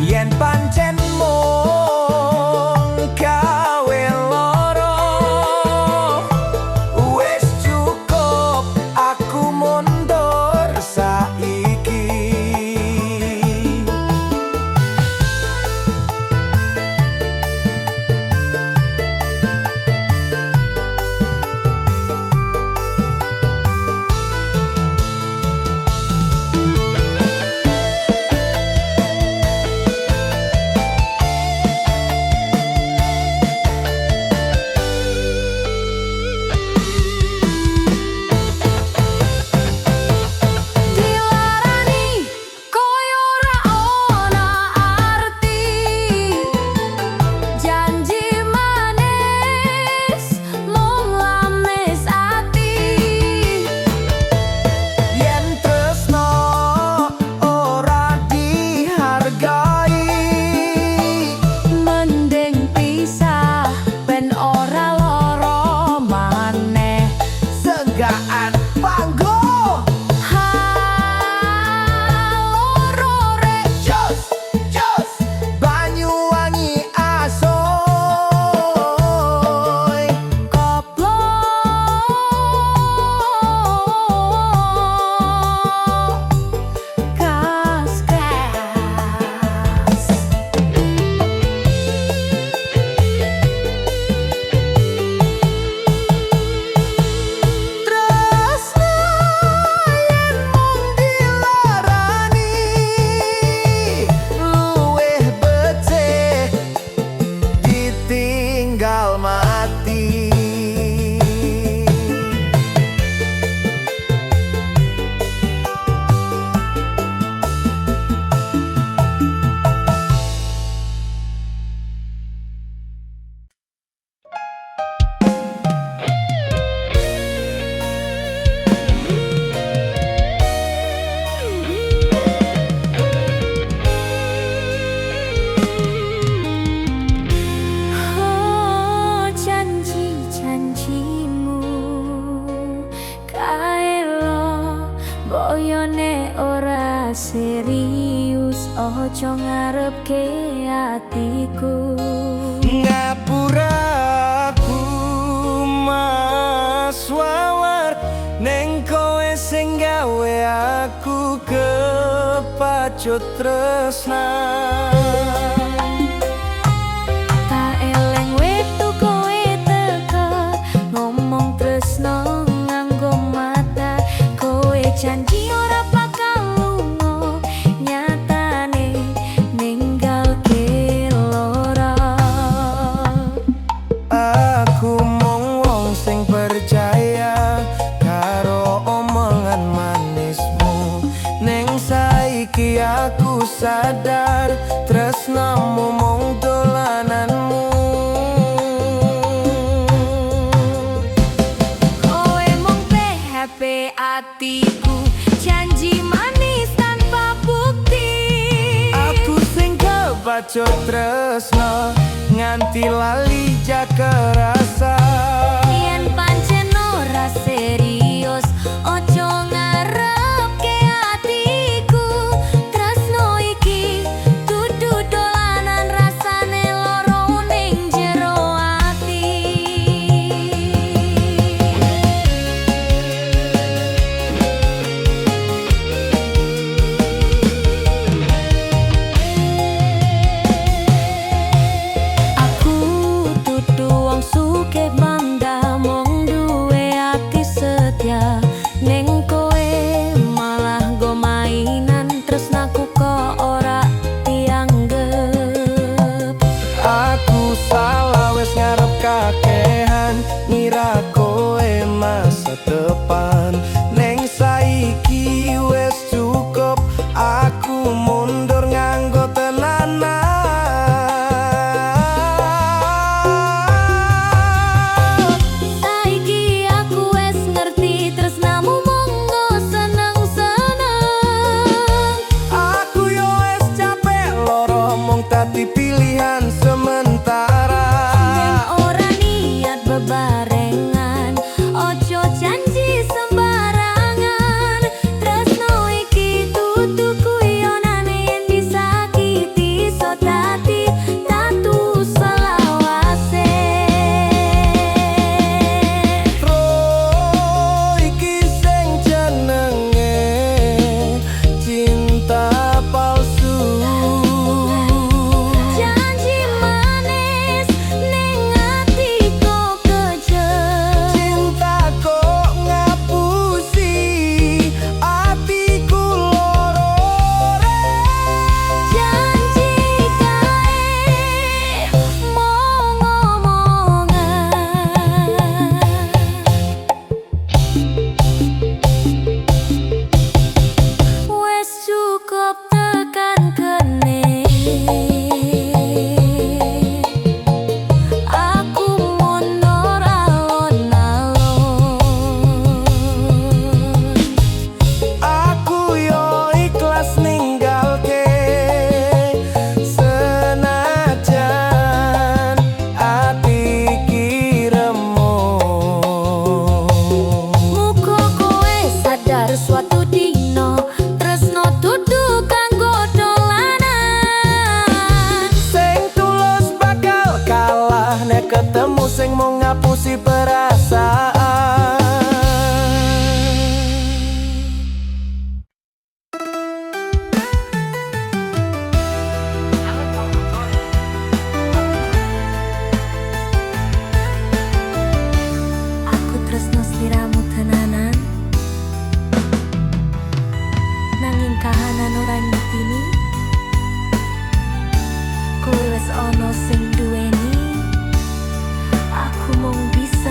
yen pancen mung gawe loro wis cukup aku mundur saiki serius ojo ngarepke atiku ngapura aku mas wawar neng kowe sing gawe aku kepacut tresna tak eleng wetu kowe teka ngomong tresno nganggo mata kowe janji ora bakal lunga nyatane Neng saiki aku sadar tresnamu mung dolananmu. Kowe mung PHP atiku, janji manis tanpa bukti. Aku sing kebacut tresno nganti lali jaga rasa. Yen pancen ora serius, ojo ngarepke atiku. Tresno iki dudu dolanan, rasane loro ning jero ati. Aku dudu wong sugih bangga, mung duwe ati setia. Ning kowe malah go mainan, tresnaku kok ora dianggep. Aku salah wes ngarep kakehan, ngira kowe masa depan. Neng saiki wes cukup, aku mundur nganggo tenanan. Saiki aku wes ngerti, tresnamu monggo seneng-seneng. Aku yo wes capek loro mung dadi pilihan sementara. Yen ora niat bebarengan, ojo janji sembarangan. Tresno iki dudu guyonan, yen disakiti iso dadi tatu selawase. Tro iki sing jenenge cinta palsu. Janji manis ning ati kok kejem. Cinta kok ngapusi atiku loro. Janji kae mong omongan. Wes cukup tekan kene. Aku mundur alon-alon. Aku yo ikhlas ninggalke senajan ati iki remuk. Muga kowe sadar suatu dino, tresno dudu kanggo dolanan. Sing tulus bakal kalah nek ketemu sing mau ngapusi perasaan. Aku tresno sliramu tenanan, nanging kahanan ora ngertini. Kowe wes ono sing duweni, aku mung bisa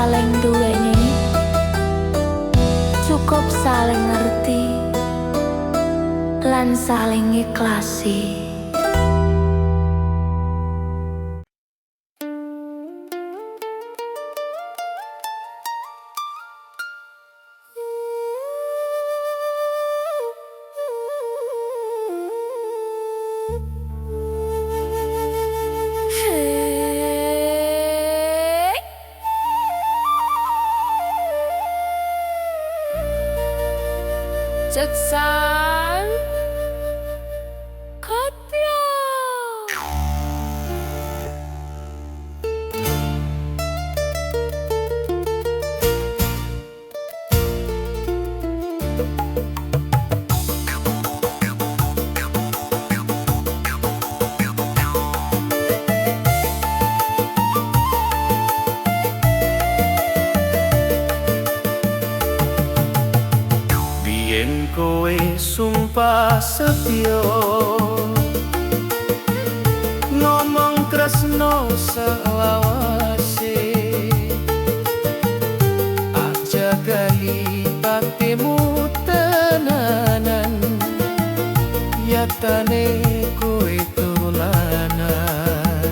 saling duweni, cukup saling ngerti lan saling ikhlasi. Jaksan Koplo. Yen kowe sumpah setya ngomong tresno selawase, aja gali patimu tenanan, yatane kowe tulanan.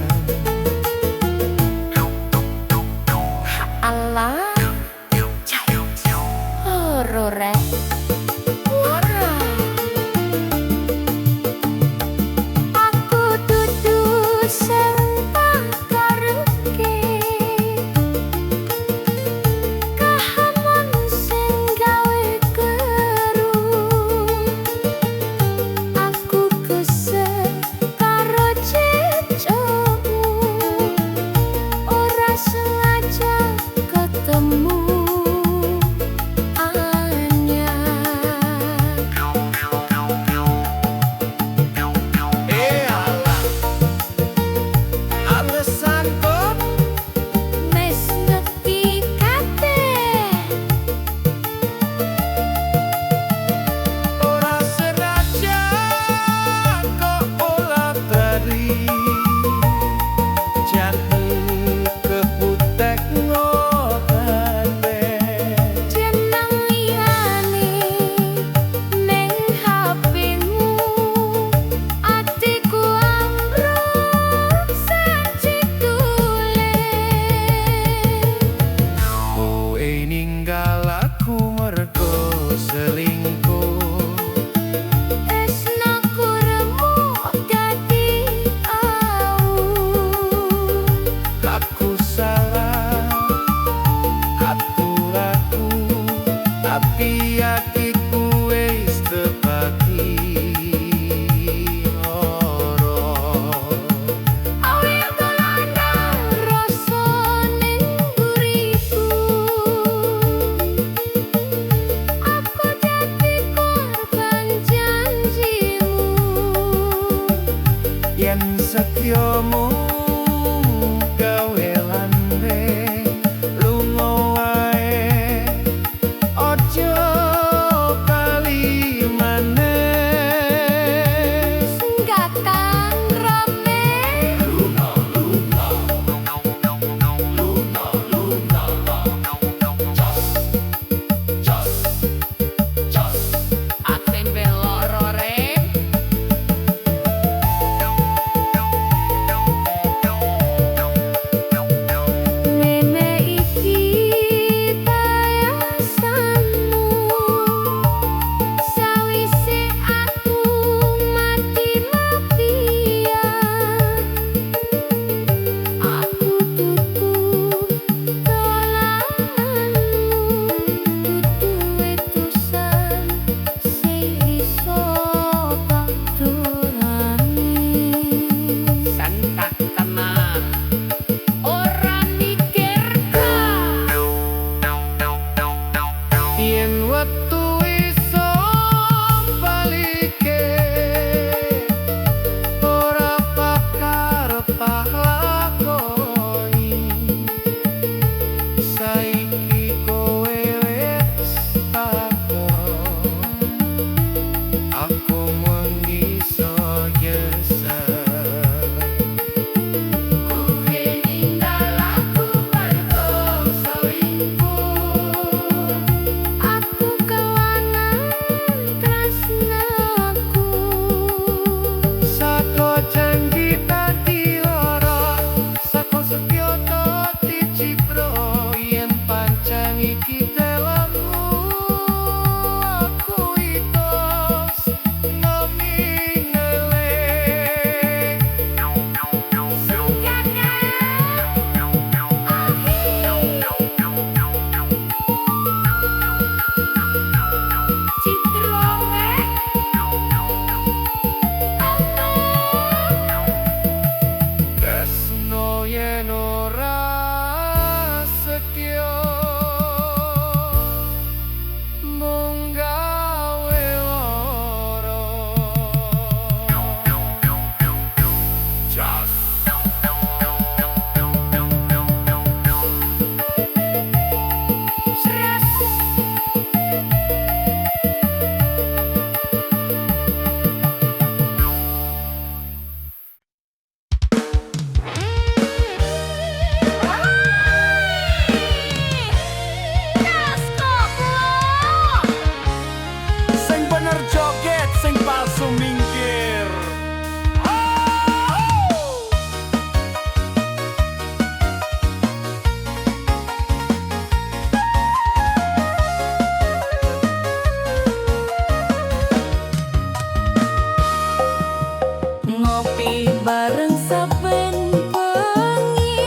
Allah horore setyamu gawe lande lunga wae aja kali maneh senggatan rame luna just aten beloro re bareng saben bengi.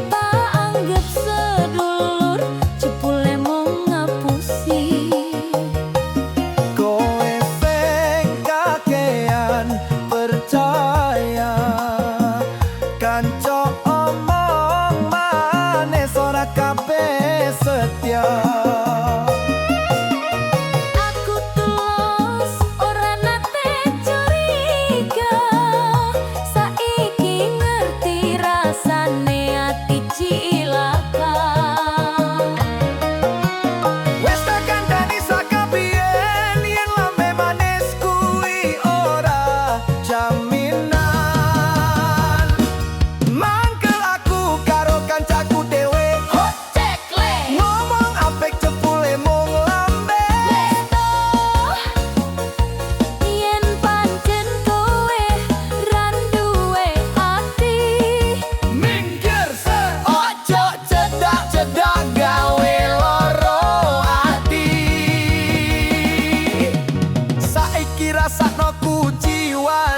Tak anggap sedulur, jebule mung ngapusi. Kowe sing kakean percaya, kanca omong manis ora kabeh setia. Aku tulus ora nate curiga, saiki ngerti rasane ati cilaka. Wes tak kandhani sakabiyen yen lambe manis kuwi ora jaminan. Mangkel aku karo kancaku dhewe, Cekle ngomong apik jebule mung lambe. yen pancen kowe ra duwe ati, Minggir se ojo cedak-cedak gawe loro ati. Saiki rasakno kuciwa